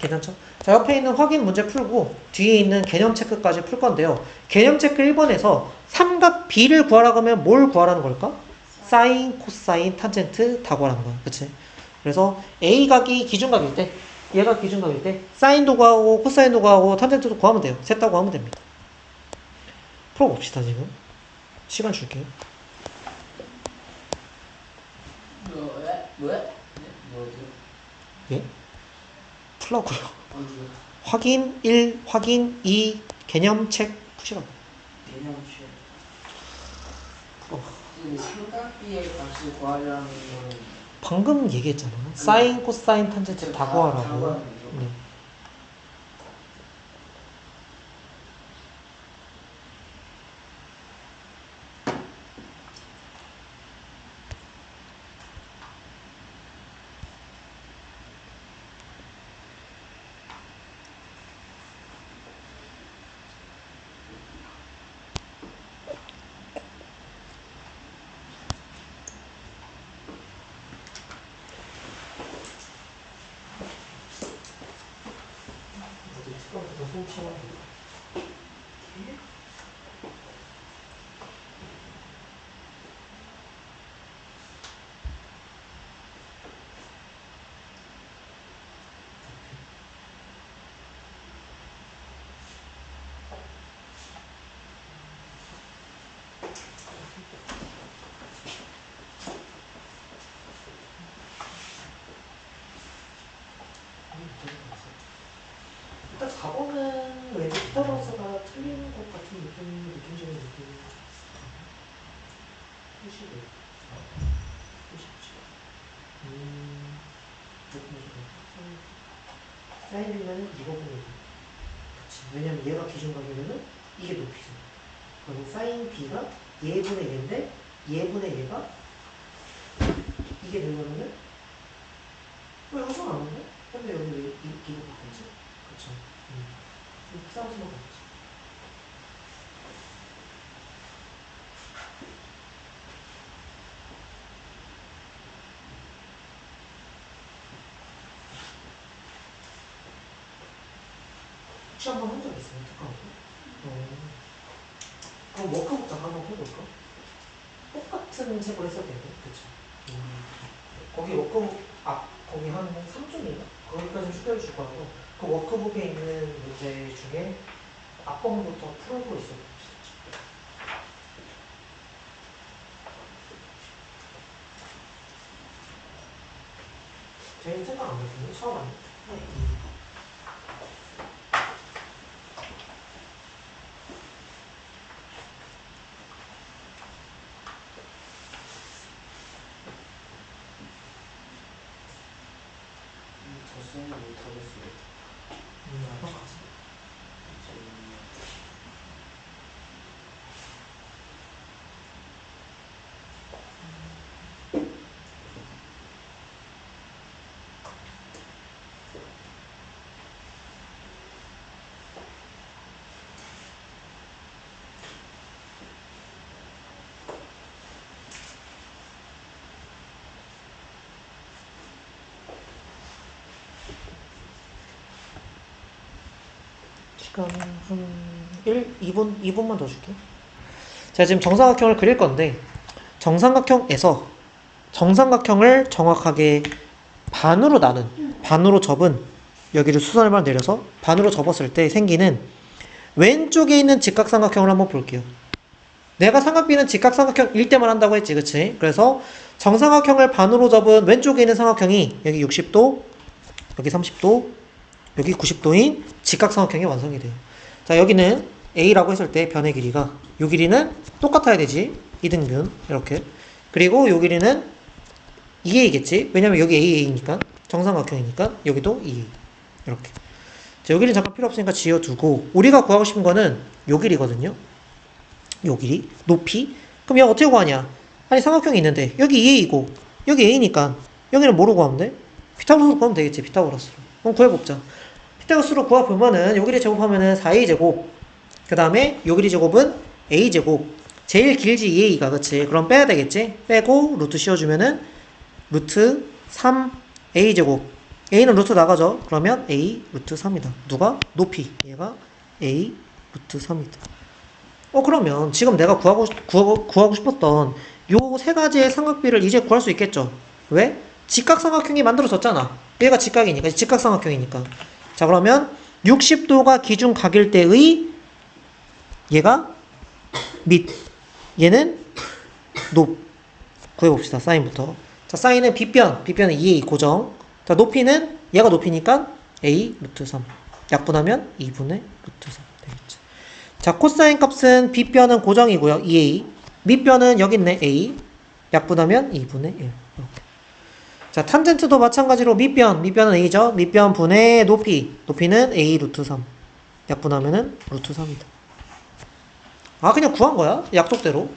괜찮죠? 자, 옆에 있는 확인 문제 풀고 뒤에 있는 개념 체크까지 풀 건데요. 개념 체크 1번에서 삼각 B를 구하라고 하면 뭘 구하라는 걸까? 사인, 코사인, 탄젠트 다 구하라는 거야. 그치? 그래서 A각이 기준각일 때, 얘가 기준각일 때 사인도 구하고 코사인도 구하고 탄젠트도 구하면 돼요. 셋 다 구하면 됩니다. 풀어봅시다 지금. 시간 줄게요. 뭐죠? 예? 풀라고요. 어디요? 확인 1, 확인 2, 개념 책 푸시라고. 개념 취업. 풀어. 근데 삼각비의 값을 구하려면 거는 방금 얘기했잖아. 사인, 코사인, 탄젠트 다 구하라고. 네. 일단 4번은 왠지 사인 B면은 이거 분의 그치. 왜냐면 얘가 기준각이면은 이게 높이죠. 그리고 사인 B가 얘분의 얘인데 얘분의 얘가 이게 되면은 왜 여기서 나오는데? 근데 여기 왜 이거 바뀌지? 그쵸. 싸울 수밖에 없지. 혹시 한번 한 적 있어요? 특강도? 그럼 워크북 잠깐 한번 해볼까? 똑같은 책으로 했어도 되고, 그쵸? 거기 워크북, 거기 한 3쪽인가? 거기까지 숙제를 줄 거라고. 그 워크북에 있는 문제 중에 앞번부터 풀고 있어요. 제일 생각 안 했는데, 처음 아니에요? 저 쌤은 못하겠어요. 알바 가자. 시간 한 2분만 더 줄게. 제가 지금 정삼각형을 그릴 건데, 정삼각형에서 정삼각형을 정확하게 반으로 반으로 접은, 여기를 수선을 내려서 반으로 접었을 때 생기는 왼쪽에 있는 직각삼각형을 한번 볼게요. 내가 삼각비는 직각삼각형일 때만 한다고 했지, 그치? 그래서 정삼각형을 반으로 접은 왼쪽에 있는 삼각형이 여기 60도, 여기 30도, 여기 90도인 직각삼각형이 완성이 돼요. 자, 여기는 A라고 했을 때 변의 길이가, 요 길이는 똑같아야 되지. 이등변, 이렇게. 그리고 요 길이는 2A겠지. 왜냐면 여기 AA니까, 정삼각형이니까, 여기도 2A. 이렇게. 자, 요 길이는 잠깐 필요 없으니까 지워두고, 우리가 구하고 싶은 거는 요 길이거든요. 요 길이. 높이. 그럼 얘가 어떻게 구하냐? 아니, 삼각형이 있는데, 여기 2A이고, 여기 A니까, 여기는 뭐로 구하면 돼? 피타고라스로 구하면 되겠지, 피타고라스로. 그럼 구해봅자. 피타고라스로 구해보면은, 요 길이 제곱하면은 4A제곱, 그 다음에 요 길이 제곱은 A제곱, 제일 길지 2A가, 그치? 그럼 빼야 되겠지? 빼고, 루트 씌워주면은, 루트 3A제곱. A는 루트 나가죠? 그러면 A 루트 3이다. 누가? 높이. 얘가 A 루트 3이다. 그러면 지금 내가 구하고 싶었던 요 세 가지의 삼각비를 이제 구할 수 있겠죠? 왜? 직각삼각형이 만들어졌잖아. 얘가 직각이니까, 직각삼각형이니까. 자, 그러면 60도가 기준각일 때의 얘가 밑, 얘는 높. 구해봅시다. 사인부터. 자, 사인은 B변은 2A 고정. 자, 높이는 얘가 높이니까 A 루트 3. 약분하면 2분의 루트 3 되겠죠. 자, 코사인 값은 B변은 고정이고요. 2A. 밑변은 여기 있네. A. 약분하면 2분의 1. 이렇게. 자, 탄젠트도 마찬가지로 밑변은 A죠. 밑변 분의 높이는 A 루트 3. 약분하면은 루트 3이다. 그냥 구한 거야. 약속대로.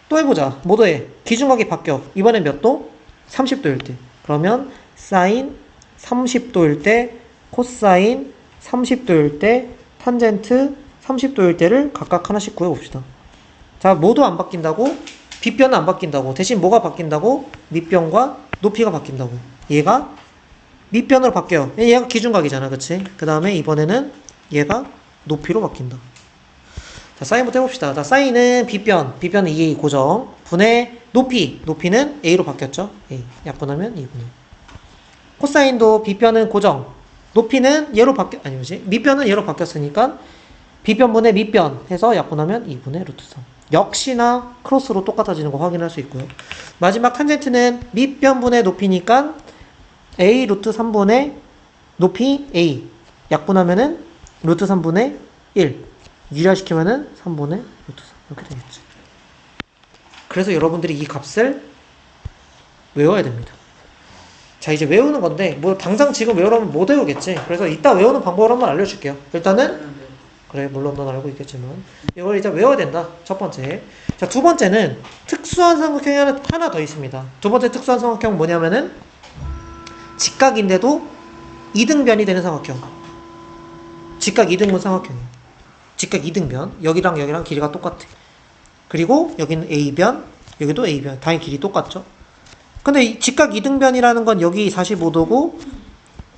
또 해보자. 뭐 더해? 기준각이 바뀌어. 이번엔 몇 도? 30도일 때. 그러면 사인 30도일 때, 코사인 30도일 때, 탄젠트 30도일 때를 각각 하나씩 구해봅시다. 자, 모두 안 바뀐다고? 빗변은 안 바뀐다고. 대신 뭐가 바뀐다고? 밑변과 높이가 바뀐다고. 얘가 밑변으로 바뀌어요. 얘가 기준각이잖아, 그치? 그 다음에 이번에는 얘가 높이로 바뀐다. 자, 사인부터 해봅시다. 자, 사인은 B변은 2A 고정. 분의 높이는 A로 바뀌었죠? A. 약분하면 2분의. 코사인도 B변은 고정. 높이는 얘로 밑변은 얘로 바뀌었으니까 B변분의 밑변 해서 약분하면 2분의 루트 3. 역시나 크로스로 똑같아지는 거 확인할 수 있고요. 마지막 탄젠트는 밑변분의 높이니까 A 루트 3분의 높이 A. 약분하면은 루트 3분의 1. 유리화시키면은 3분의 루트 3. 이렇게 되겠죠. 그래서 여러분들이 이 값을 외워야 됩니다. 자, 이제 외우는 건데, 뭐, 당장 지금 외우라면 못 외우겠지. 그래서 이따 외우는 방법을 한번 알려줄게요. 일단은, 그래, 물론 넌 알고 있겠지만, 이걸 이제 외워야 된다. 첫 번째. 자, 두 번째는 특수한 삼각형이 하나 더 있습니다. 두 번째 특수한 삼각형은 뭐냐면은, 직각인데도 이등변이 되는 삼각형. 직각 이등분 삼각형이에요. 직각 이등변. 여기랑 여기랑 길이가 똑같아. 그리고 여기는 A변, 여기도 A변. 당연히 길이 똑같죠. 근데 이 직각 이등변이라는 건 여기 45도고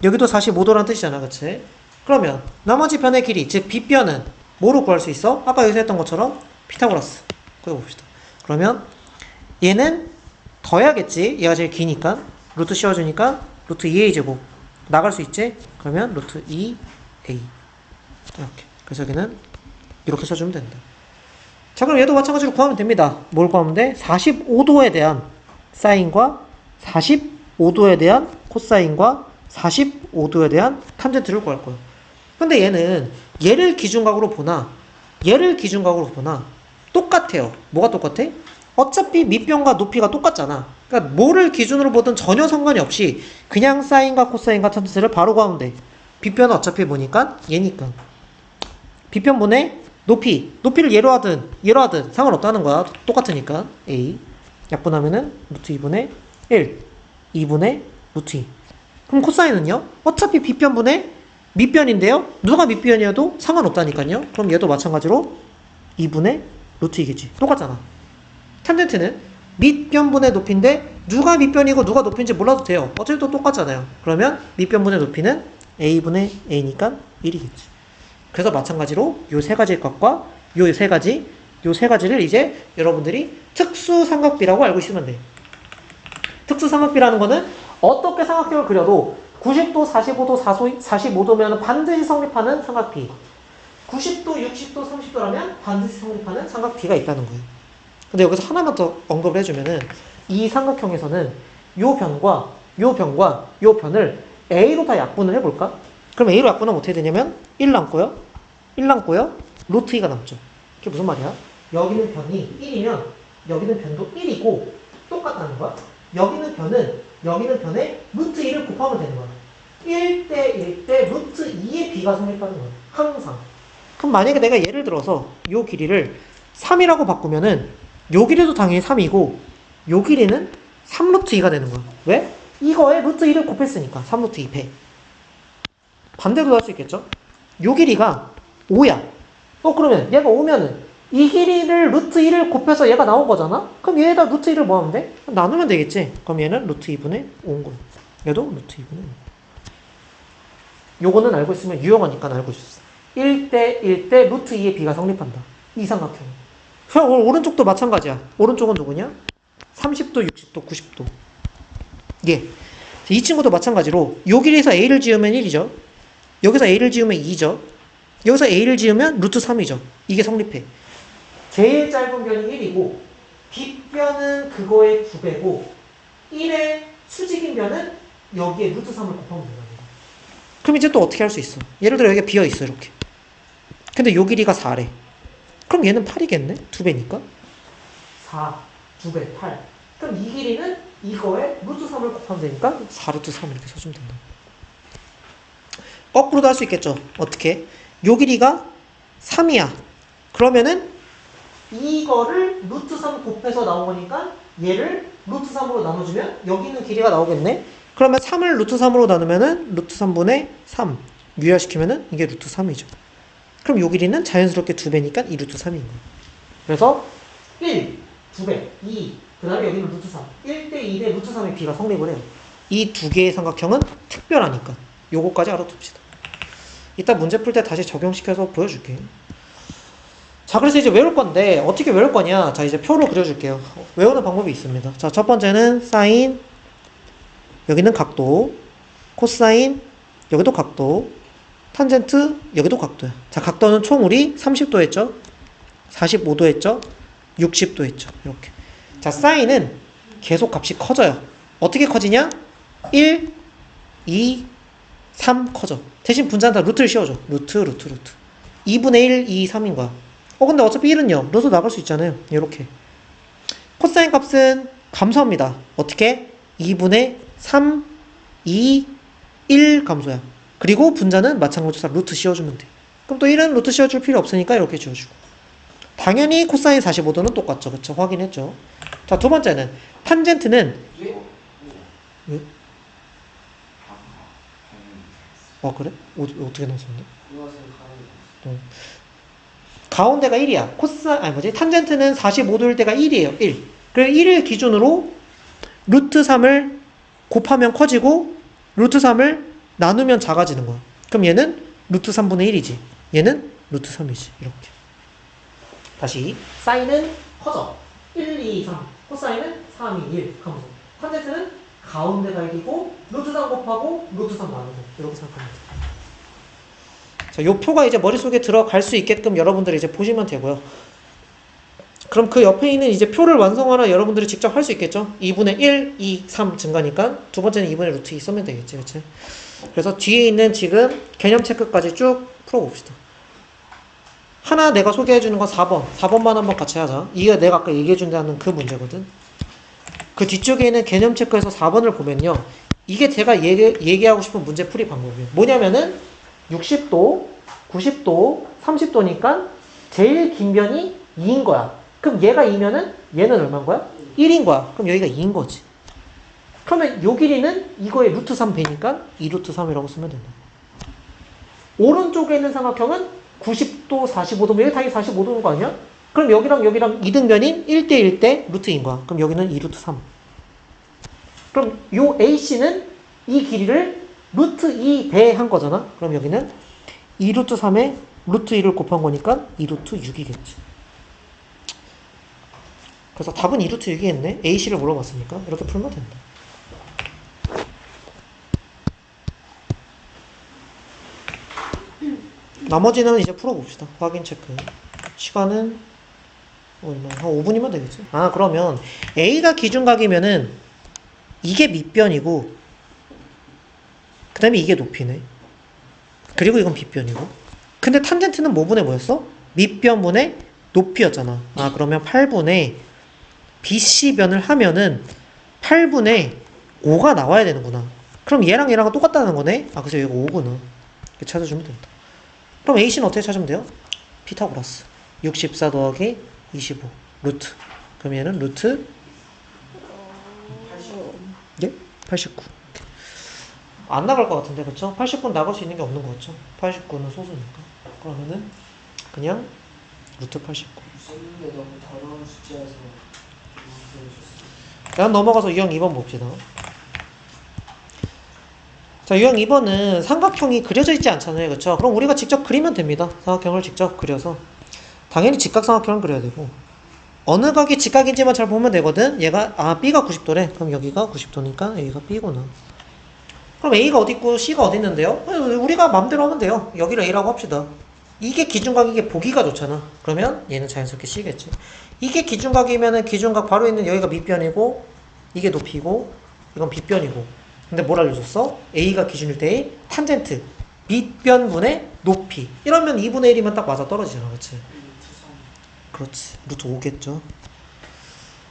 여기도 45도라는 뜻이잖아. 그치? 그러면 나머지 변의 길이, 즉 B변은 뭐로 구할 수 있어? 아까 여기서 했던 것처럼 피타고라스. 그거 봅시다. 그러면 얘는 더해야겠지. 얘가 제일 기니까. 루트 씌워주니까 루트 2a 제곱 나갈 수 있지? 그러면 루트 2a 이렇게. 그래서 여기는 이렇게 써주면 된다. 자, 그럼 얘도 마찬가지로 구하면 됩니다. 뭘 구하면 돼? 45도에 대한 사인과 45도에 대한 코사인과 45도에 대한 탄젠트를 구할 거예요. 근데 얘는 얘를 기준각으로 보나 얘를 기준각으로 보나 똑같아요. 뭐가 똑같아? 어차피 밑변과 높이가 똑같잖아. 그러니까 뭐를 기준으로 보든 전혀 상관이 없이 그냥 사인과 코사인과 탄젠트를 바로 구하면 돼. 빗변은 어차피 보니까 얘니까. 빗변분의 높이를 얘로 하든 상관없다는 거야. 똑같으니까. A. 약분하면은 루트 2분의 1. 2분의 루트 2. 그럼 코사인은요? 어차피 빗변분의 밑변인데요? 누가 밑변이어도 상관없다니까요. 그럼 얘도 마찬가지로 2분의 루트 2겠지. 똑같잖아. 탄젠트는 밑변분의 높이인데 누가 밑변이고 누가 높이인지 몰라도 돼요. 어차피 또 똑같잖아요. 그러면 밑변분의 높이는 A분의 A니까 1이겠지. 그래서 마찬가지로 요 세 가지의 값과 요 세 가지를 이제 여러분들이 특수삼각비라고 알고 있으면 돼요. 특수삼각비라는 거는 어떻게 삼각형을 그려도 90도, 45도, 45도면 반드시 성립하는 삼각비. 90도, 60도, 30도라면 반드시 성립하는 삼각비가 있다는 거예요. 근데 여기서 하나만 더 언급을 해주면은 이 삼각형에서는 요 변과 요 변을 A로 다 약분을 해볼까? 그럼 A로 약분하면 어떻게 되냐면 1 남고요. 루트 2가 남죠. 그게 무슨 말이야? 여기는 변이 1이면 여기는 변도 1이고 똑같다는 거야. 여기는 변에 루트 2를 곱하면 되는 거야. 1대 1대 루트 2의 B가 성립하는 거야. 항상. 그럼 만약에 내가 예를 들어서 요 길이를 3이라고 바꾸면은 요 길이도 당연히 3이고 요 길이는 3루트 2가 되는 거야. 왜? 이거에 루트 2를 곱했으니까 3루트 2배. 반대로 할 수 있겠죠? 요 길이가 5야. 그러면 얘가 5면은 이 길이를 루트 2를 곱해서 얘가 나온 거잖아? 그럼 얘에다 루트 2를 뭐 하면 돼? 나누면 되겠지? 그럼 얘는 루트 2분의 5인 거야. 얘도 루트 2분의 5. 요거는 알고 있으면 유용하니까 알고 있었어. 1대 1대 루트 2의 B가 성립한다. 이 삼각형. 그럼 오른쪽도 마찬가지야. 오른쪽은 누구냐? 30도, 60도, 90도. 예. 이 친구도 마찬가지로 요 길이에서 A를 지으면 1이죠. 여기서 A를 지으면 2죠. 여기서 A를 지으면 루트 3이죠. 이게 성립해. 제일 짧은 변이 1이고 빗변은 그거의 9배고 1의 수직인 변은 여기에 루트 3을 곱하면 된다. 그럼 이제 또 어떻게 할 수 있어? 예를 들어 여기가 비어있어 이렇게. 근데 요 길이가 4래. 그럼 얘는 8이겠네? 2배니까. 4, 2배, 8. 그럼 이 길이는 이거에 루트 3을 곱하면 되니까 4루트 3 이렇게 써주면 된다. 거꾸로도 할 수 있겠죠. 어떻게? 요 길이가 3이야. 그러면은 이거를 루트 3 곱해서 나온 거니까 얘를 루트 3으로 나눠주면 여기 있는 길이가 나오겠네. 그러면 3을 루트 3으로 나누면은 루트 3분의 3 유효시키면은 이게 루트 3이죠. 그럼 요 길이는 자연스럽게 2배니까 2루트 3인 거예요. 그래서 1, 2배, 2, 그 다음에 여기는 루트 3. 1대 2대 루트 3의 B가 성립을 해요. 이 두 개의 삼각형은 특별하니까 요거까지 알아둡시다. 이따 문제 풀 때 다시 적용시켜서 보여줄게. 자, 그래서 이제 외울 건데 어떻게 외울 거냐? 자, 이제 표로 그려줄게요. 외우는 방법이 있습니다. 자, 첫 번째는 사인, 여기는 각도, 코사인, 여기도 각도, 탄젠트, 여기도 각도야. 자, 각도는 총 우리 30도 했죠? 45도 했죠? 60도 했죠? 이렇게. 자, 사인은 계속 값이 커져요. 어떻게 커지냐? 1, 2, 3 커져. 대신 분자는 다 루트를 씌워줘. 루트. 2분의 1, 2, 3인 거야. 근데 어차피 1은요. 루트 나갈 수 있잖아요. 이렇게. 코사인 값은 감소합니다. 어떻게? 2분의 3 2, 1 감소야. 그리고 분자는 마찬가지로 루트 씌워주면 돼. 그럼 또 1은 루트 씌워줄 필요 없으니까 이렇게 지워주고. 당연히 코사인 45도는 똑같죠. 그쵸? 확인했죠. 자, 두 번째는 탄젠트는 왜? 아, 그래? 어떻게 나왔었는데? 가운데가 1이야. 탄젠트는 45도일 때가 1이에요. 1. 그래서 1을 기준으로 루트 3을 곱하면 커지고 루트 3을 나누면 작아지는 거야. 그럼 얘는 루트 3분의 1이지. 얘는 루트 3이지. 이렇게. 다시 사인은 커져. 1, 2, 3. 코사인은 3, 2, 1. 감소. 탄젠트는 가운데가 1이고 루트 3 곱하고 루트 3 나누고 이렇게 생각하면 돼. 자, 요 표가 이제 머릿속에 들어갈 수 있게끔 여러분들이 이제 보시면 되고요. 그럼 그 옆에 있는 이제 표를 완성하라 여러분들이 직접 할 수 있겠죠? 2분의 1, 2, 3 증가니까 두 번째는 2분의 루트 2 쓰면 되겠지. 그치? 그래서 뒤에 있는 지금 개념 체크까지 쭉 풀어봅시다. 하나 내가 소개해주는 건 4번. 4번만 한번 같이 하자. 이게 내가 아까 얘기해준다는 그 문제거든. 그 뒤쪽에 있는 개념 체크에서 4번을 보면요. 이게 제가 얘기하고 싶은 문제 풀이 방법이에요. 뭐냐면은 60도, 90도, 30도니까 제일 긴 변이 2인 거야. 그럼 얘가 2면은 얘는 얼마인 거야? 1인 거야. 그럼 여기가 2인 거지. 그러면 요 길이는 이거의 루트 3 배니까 2 루트 3이라고 쓰면 된다. 오른쪽에 있는 삼각형은 90도, 45도, 여기 당연히 45도인 거 아니야? 그럼 여기랑 이등변인 1대1 대 루트인 거야. 그럼 여기는 2 루트 3. 그럼 요 AC는 이 길이를 루트 2 배한 거잖아. 그럼 여기는 2 루트 3에 루트 2를 곱한 거니까 2 루트 6이겠지. 그래서 답은 2 루트 6이겠네. AC를 물어봤으니까 이렇게 풀면 된다. 나머지는 이제 풀어봅시다. 확인 체크. 시간은 얼마? 한 5분이면 되겠지. 아, 그러면 A가 기준각이면은 이게 밑변이고 그 다음에 이게 높이네. 그리고 이건 빗변이고. 근데 탄젠트는 뭐분의 뭐였어? 밑변분의 높이였잖아. 아, 그러면 8분의 BC변을 하면은 8분의 5가 나와야 되는구나. 그럼 얘랑 얘랑은 똑같다는 거네? 아, 그래서 여기가 5구나. 이렇게 찾아주면 된다. 그럼 AC는 어떻게 찾으면 돼요? 피타고라스. 64 더하기 25. 루트. 그럼 얘는 루트 89. 안 나갈 것 같은데, 그쵸? 89는 나갈 수 있는 게 없는 거 같죠? 89는 소수니까. 그러면은 그냥 루트 89. 썼는데 너무 더러운 숫자여서 그냥 넘어가서 유형 2번 봅시다. 자, 유형 2번은 삼각형이 그려져 있지 않잖아요. 그쵸? 그럼 우리가 직접 그리면 됩니다. 삼각형을 직접 그려서. 당연히 직각삼각형을 그려야 되고. 어느 각이 직각인지만 잘 보면 되거든. 얘가, B가 90도래. 그럼 여기가 90도니까 여기가 B구나. 그럼 A가 어디 있고 C가 어디 있는데요? 우리가 맘대로 하면 돼요. 여기를 A라고 합시다. 이게 기준각, 이게 보기가 좋잖아. 그러면 얘는 자연스럽게 C겠지. 이게 기준각이면은 기준각 바로 있는 여기가 밑변이고 이게 높이고 이건 빗변이고. 근데 뭘 알려줬어? A가 기준일 때의 탄젠트 밑변분의 높이. 이러면 2분의 1이면 딱 맞아 떨어지잖아. 그렇지? 그렇지. 루트 5겠죠.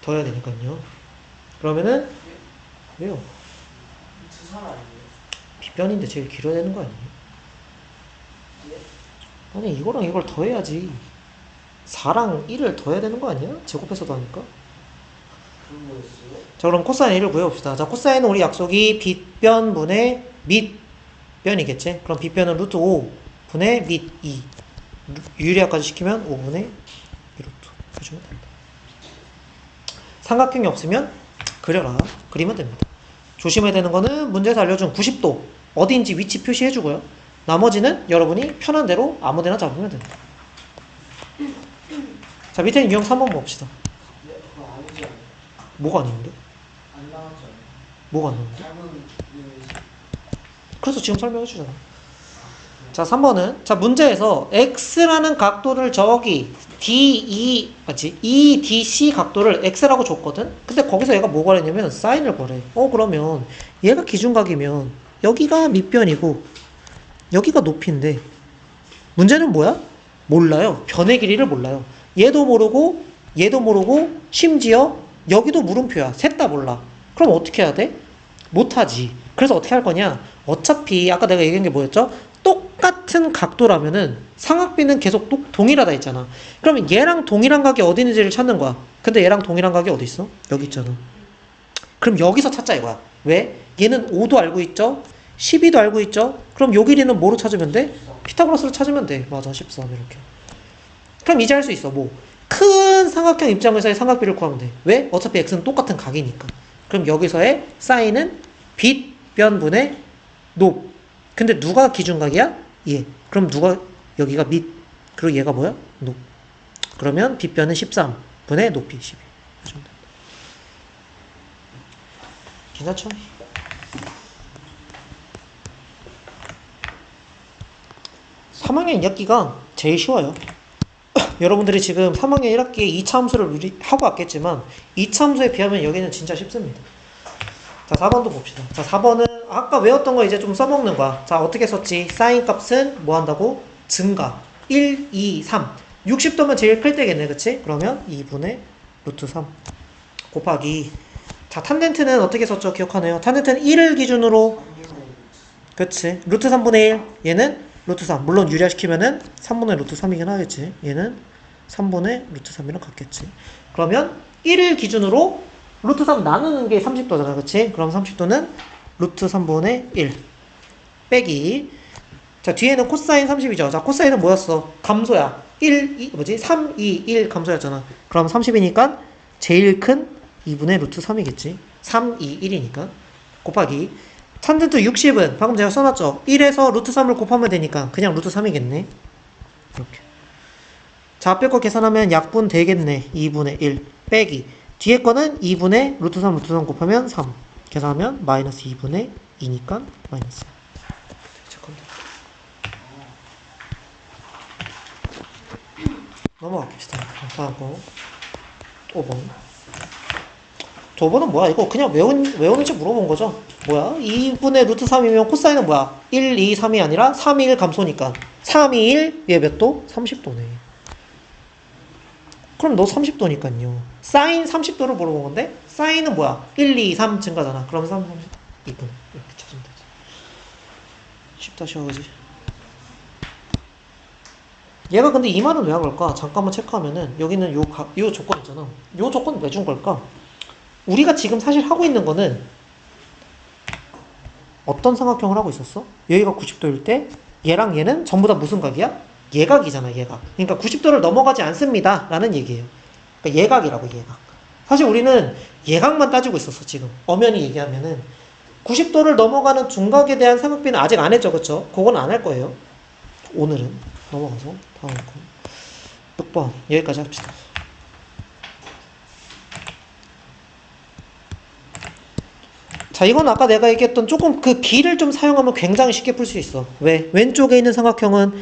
더 해야 되니까요. 그러면은 왜요? 루트 3 아니에요? 빗변인데 제일 길어야 되는 거 아니에요? 아니, 이거랑 이걸 더해야지. 4랑 1을 더해야 되는 거 아니야? 제곱해서도 하니까. 그런 거였어요? 자, 그럼 코사인 1을 구해봅시다. 자, 코사인은 우리 약속이 빗변분의 밑변이겠지? 그럼 빗변은 루트 5분의 밑 2. 유리화까지 시키면 5분의 2루트 해주면 됩니다. 삼각형이 없으면 그려라. 그리면 됩니다. 조심해야 되는 거는 문제에서 알려준 90도 어디인지 위치 표시해주고요. 나머지는 여러분이 편한 대로 아무데나 잡으면 됩니다. 자, 밑에는 유형 3번 봅시다. 네, 그거 아니지 않아요? 뭐가 아닌데? 안 나왔잖아요. 뭐가 안 나오는데? 잘못 이용해서. 그래서 지금 설명해 주잖아. 자, 3번은 자, 문제에서 x라는 각도를 저기 DE 맞지? EDC 각도를 x라고 줬거든. 근데 거기서 얘가 뭐 구하냐면 사인을 구하래. 그러면 얘가 기준각이면 여기가 밑변이고 여기가 높이인데 문제는 뭐야? 몰라요. 변의 길이를 몰라요. 얘도 모르고 얘도 모르고 심지어 여기도 물음표야. 셋 다 몰라. 그럼 어떻게 해야 돼? 못하지. 그래서 어떻게 할 거냐? 어차피 아까 내가 얘기한 게 뭐였죠? 똑같은 각도라면은 삼각비는 계속 동일하다 했잖아. 그러면 얘랑 동일한 각이 어디 있는지를 찾는 거야. 근데 얘랑 동일한 각이 어디 있어? 여기 있잖아. 그럼 여기서 찾자 이거야. 왜? 얘는 5도 알고 있죠? 12도 알고 있죠? 그럼 요 길이는 뭐로 찾으면 돼? 피타고라스로 찾으면 돼. 맞아, 13 이렇게. 그럼 이제 할 수 있어. 뭐 큰 삼각형 입장에서의 삼각비를 구하면 돼. 왜? 어차피 x는 똑같은 각이니까. 그럼 여기서의 사인은 빗변분의 높. 근데 누가 기준각이야? 얘. 그럼 누가 여기가 밑. 그리고 얘가 뭐야? 높. 그러면 빗변은 13분의 높이 12. 괜찮죠? (3학년 2학기가) 제일 쉬워요. 여러분들이 지금 3학년 1학기에 2차 함수를 하고 왔겠지만 2차 함수에 비하면 여기는 진짜 쉽습니다. 자, 4번도 봅시다. 자, 4번은 아까 외웠던 거 이제 좀 써먹는 거야. 자, 어떻게 썼지? 사인 값은 뭐 한다고? 증가. 1, 2, 3. 60도면 제일 클 때겠네. 그치? 그러면 2분의 루트 3 곱하기. 자, 탄젠트는 어떻게 썼죠? 기억하네요. 탄젠트는 1을 기준으로. 그치? 루트 3분의 1. 얘는 루트 3. 물론 유리화시키면은 3분의 루트 3이긴 하겠지. 얘는 3분의 루트 3이랑 같겠지. 그러면 1을 기준으로 루트 3 나누는 게 30도잖아. 그치? 그럼 30도는 루트 3분의 1 빼기. 자, 뒤에는 코사인 30이죠. 자, 코사인은 뭐였어? 감소야. 3, 2, 1 감소였잖아. 그럼 30이니까 제일 큰 2분의 루트 3이겠지. 3, 2, 1이니까. 곱하기. 탄젠트 60은 방금 제가 써놨죠. 1에서 루트 3을 곱하면 되니까 그냥 루트 3이겠네. 이렇게. 자, 앞에 거 계산하면 약분 되겠네. 2분의 1 빼기. 뒤에 거는 2분의 루트 3 곱하면 3. 계산하면 마이너스 2분의 2니까 마이너스 3. 넘어가봅시다. 다음 거 5번. 5번은 뭐야? 이거 그냥 외우는지 물어본 거죠. 뭐야? 2분의 루트 3이면 코사인은 뭐야? 1, 2, 3이 아니라 3, 2, 1 감소니까 3, 2, 1 얘 몇 도? 30도네. 그럼 너 30도니까요. 사인 30도를 물어본 건데 사인은 뭐야? 1, 2, 3 증가잖아. 그럼 3, 30, 2분 이렇게 찾으면 되지. 쉽다 쉬워지. 얘가 근데 이 말은 왜 한 걸까? 잠깐만 체크하면은 여기는 요 조건 있잖아. 요 조건 왜 준 걸까? 우리가 지금 사실 하고 있는 거는 어떤 삼각형을 하고 있었어? 여기가 90도일 때 얘랑 얘는 전부 다 무슨 각이야? 예각이잖아, 예각. 그러니까 90도를 넘어가지 않습니다 라는 얘기예요. 그러니까 예각이라고, 예각. 사실 우리는 예각만 따지고 있었어. 지금 엄연히 얘기하면은 90도를 넘어가는 중각에 대한 삼각비는 아직 안 했죠. 그쵸? 그건 안 할 거예요. 오늘은 넘어가서 다음 거 6번 여기까지 합시다. 자, 이건 아까 내가 얘기했던 조금 그 길을 좀 사용하면 굉장히 쉽게 풀 수 있어. 왜? 왼쪽에 있는 삼각형은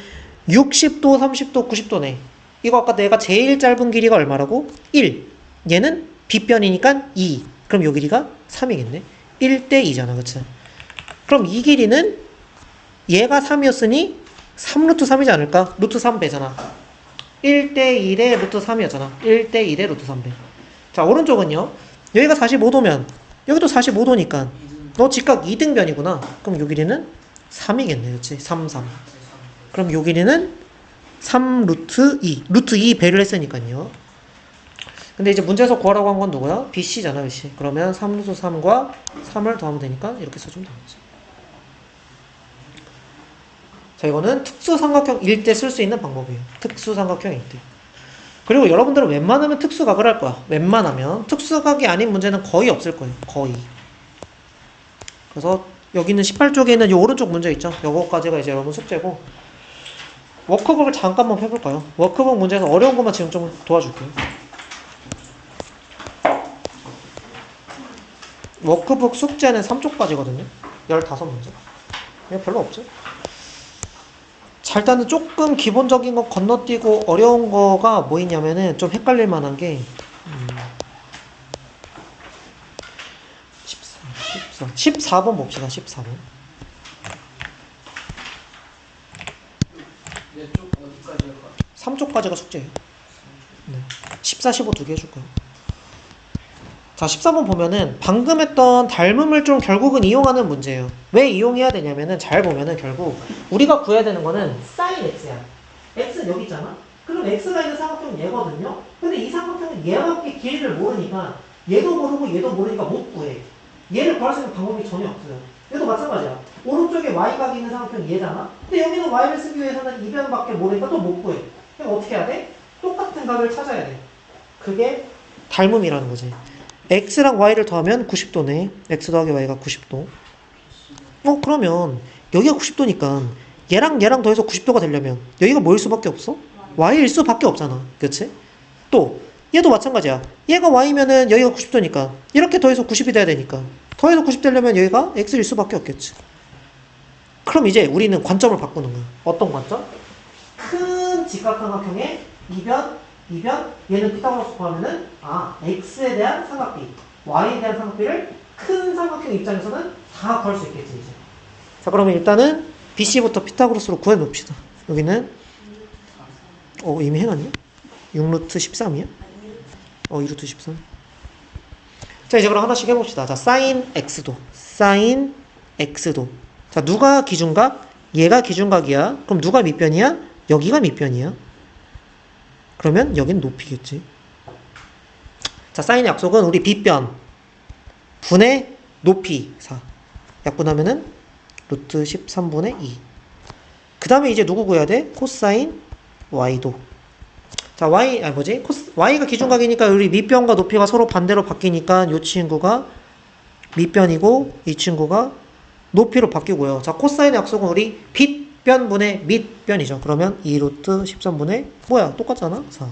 60도, 30도, 90도네. 이거 아까 내가 제일 짧은 길이가 얼마라고? 1. 얘는 빗변이니까 2. 그럼 요 길이가 3이겠네. 1대 2잖아. 그치? 그럼 이 길이는 얘가 3이었으니 3루트 3이지 않을까? 루트 3배잖아. 1대 1의 루트 3이었잖아. 1대 1의 루트 3배. 자, 오른쪽은요. 여기가 45도면 여기도 45도니까 너 직각 2등변이구나. 그럼 요 길이는 3이겠네. 그치? 3, 3. 그럼 요 길이는 3 루트 2. 루트 2 배를 했으니까요. 근데 이제 문제에서 구하라고 한 건 누구야? BC잖아, BC. 그러면 3 루트 3과 3을 더하면 되니까 이렇게 써주면 되겠지. 자, 이거는 특수삼각형일 때 쓸 수 있는 방법이에요. 특수삼각형일 때. 그리고 여러분들은 웬만하면 특수각을 할 거야. 웬만하면. 특수각이 아닌 문제는 거의 없을 거예요. 거의. 그래서 여기는 18쪽에 있는 이 오른쪽 문제 있죠. 요거까지가 이제 여러분 숙제고. 워크북을 잠깐만 해볼까요? 워크북 문제에서 어려운 것만 지금 좀 도와줄게요. 워크북 숙제는 3쪽까지거든요. 15문제. 그냥 별로 없죠. 자, 일단은 조금 기본적인 거 건너뛰고 어려운 거가 뭐 있냐면은 좀 헷갈릴 만한 게 14번 봅시다. 14번. 네, 쪽 어디까지 할까? 3쪽까지가 숙제예요. 네. 14, 15 두 개 해줄 거예요. 자, 13번 보면은 방금 했던 닮음을 좀 결국은 이용하는 문제예요. 왜 이용해야 되냐면은 잘 보면은 결국 우리가 구해야 되는 거는 sin x야. x 여기 있잖아. 그럼 x가 있는 삼각형은 얘거든요. 근데 이 삼각형은 얘와 함께 길이를 모르니까 얘도 모르고 얘도 모르니까 못 구해. 얘를 구할 수 있는 방법이 전혀 없어요. 얘도 마찬가지야. 오른쪽에 y각이 있는 삼각형이 얘잖아. 근데 여기는 y를 쓰기 위해서는 이변밖에 모르니까 또 못 구해. 그럼 어떻게 해야 돼? 똑같은 각을 찾아야 돼. 그게 닮음이라는 거지. x랑 y를 더하면 90도네. x 더하기 y가 90도. 그러면 여기가 90도니까 얘랑 얘랑 더해서 90도가 되려면 여기가 뭐일 수밖에 없어? y일 수밖에 없잖아. 그치? 또 얘도 마찬가지야. 얘가 y면은 여기가 90도니까 이렇게 더해서 90이 돼야 되니까 더해서 90 되려면 여기가 x일 수밖에 없겠지. 그럼 이제 우리는 관점을 바꾸는 거야. 어떤 관점? 큰 직각삼각형의 이변, 얘는 피타고라스 구하면은 x에 대한 삼각비, y에 대한 삼각비를 큰 삼각형 입장에서는 다 구할 수 있겠지 이제. 자, 그러면 일단은 BC부터 피타고라스로 구해 놓읍시다. 여기는 이미 해놨냐? 6루트 13이야? 2루트 13. 자, 이제 그럼 하나씩 해봅시다. 자, sin x도. 자, 누가 기준각? 얘가 기준각이야. 그럼 누가 밑변이야? 여기가 밑변이야. 그러면 여긴 높이겠지. 자, 사인의 약속은 우리 빗변 분의 높이 4 약분하면은 루트 13분의 2. 그 다음에 이제 누구 구해야 돼? 코사인 y도. 자, y가 기준각이니까 우리 밑변과 높이가 서로 반대로 바뀌니까 이 친구가 밑변이고 이 친구가 높이로 바뀌고요. 자, 코사인의 약속은 우리 빗변분의 밑변이죠. 그러면 2루트 13분의 뭐야? 똑같잖아? 4.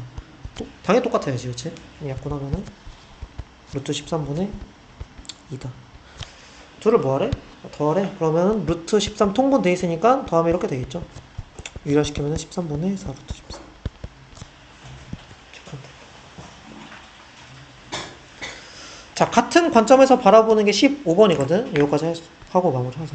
당연히 똑같아야지, 그치? 약분하면은 루트 13분의 2다. 둘을 뭐하래? 더하래? 그러면 루트 13 통분 돼 있으니까 더하면 이렇게 되겠죠. 유리화시키면 13분의 4 루트 13. 자, 같은 관점에서 바라보는 게 15번이거든. 여기까지 하고 마무리하자.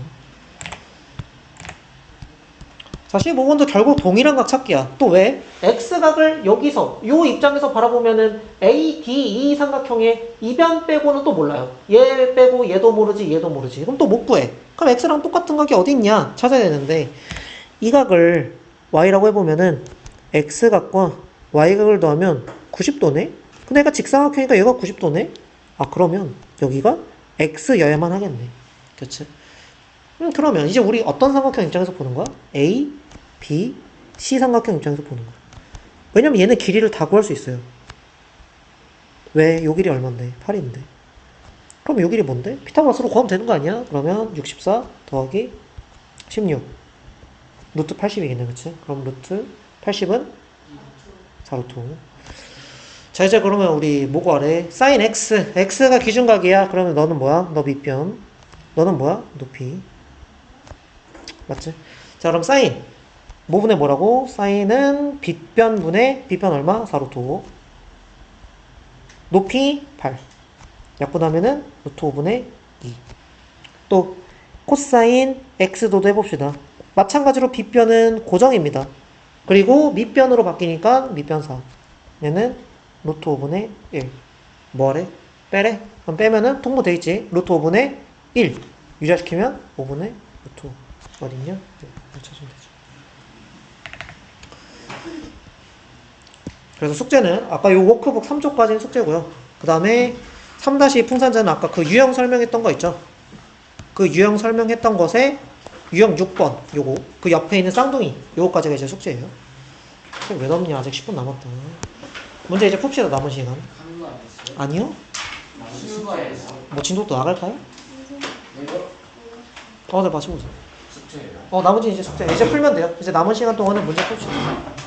자, 15번도 결국 동일한 각 찾기야. 또 왜? X각을 여기서 요 입장에서 바라보면은 ADE 삼각형의 이변 빼고는 또 몰라요. 얘 빼고 얘도 모르지 얘도 모르지. 그럼 또 못 구해. 그럼 X랑 똑같은 각이 어디 있냐 찾아야 되는데 이 각을 Y라고 해보면은 X각과 Y각을 더하면 90도네? 근데 얘가 직사각형이니까 얘가 90도네? 그러면 여기가 X여야만 하겠네. 그치? 그러면 이제 우리 어떤 삼각형 입장에서 보는 거야? A, B, C 삼각형 입장에서 보는 거야. 왜냐면 얘는 길이를 다 구할 수 있어요. 왜? 요 길이 얼만데? 8인데. 그럼 요 길이 뭔데? 피타고라스로 구하면 되는 거 아니야? 그러면 64 더하기 16 루트 80이겠네. 그치? 그럼 루트 80은 4루트 5. 자, 이제 그러면 우리 뭐 구하래? sin x. x가 기준각이야. 그러면 너는 뭐야? 너 밑변. 너는 뭐야? 높이. 맞지? 자, 그럼 sin. 뭐분의 뭐라고? sin은 빗변분의 빗변 얼마? 4루트 5. 높이 8. 약분하면은 루트 5분의 2. 또 코사인 x도도 해봅시다. 마찬가지로 빗변은 고정입니다. 그리고 밑변으로 바뀌니까 밑변 4. 얘는 루트 5분의 1. 뭐래? 빼래? 그럼 빼면은 통보돼 있지. 루트 5분의 1. 유지시키면 5분의 루트 5. 어딨냐? 네, 찾으면 되죠. 그래서 숙제는 아까 요 워크북 3쪽까지는 숙제고요. 그 다음에 3-2 풍산자는 아까 그 유형 설명했던 거 있죠? 그 유형 설명했던 것에 유형 6번 요거 그 옆에 있는 쌍둥이 요거까지가 이제 숙제예요. 왜 넘냐? 아직 10분 남았다. 문제 이제 풉시다. 남은 시간. 한거 아니었어요? 아니요? 수거에서 뭐 진도도 나갈까요? 왜요? 네, 마시고 오세요. 숙제예요? 나머지 이제 숙제 이제 풀면 돼요. 이제 남은 시간 동안은 문제 풉시다.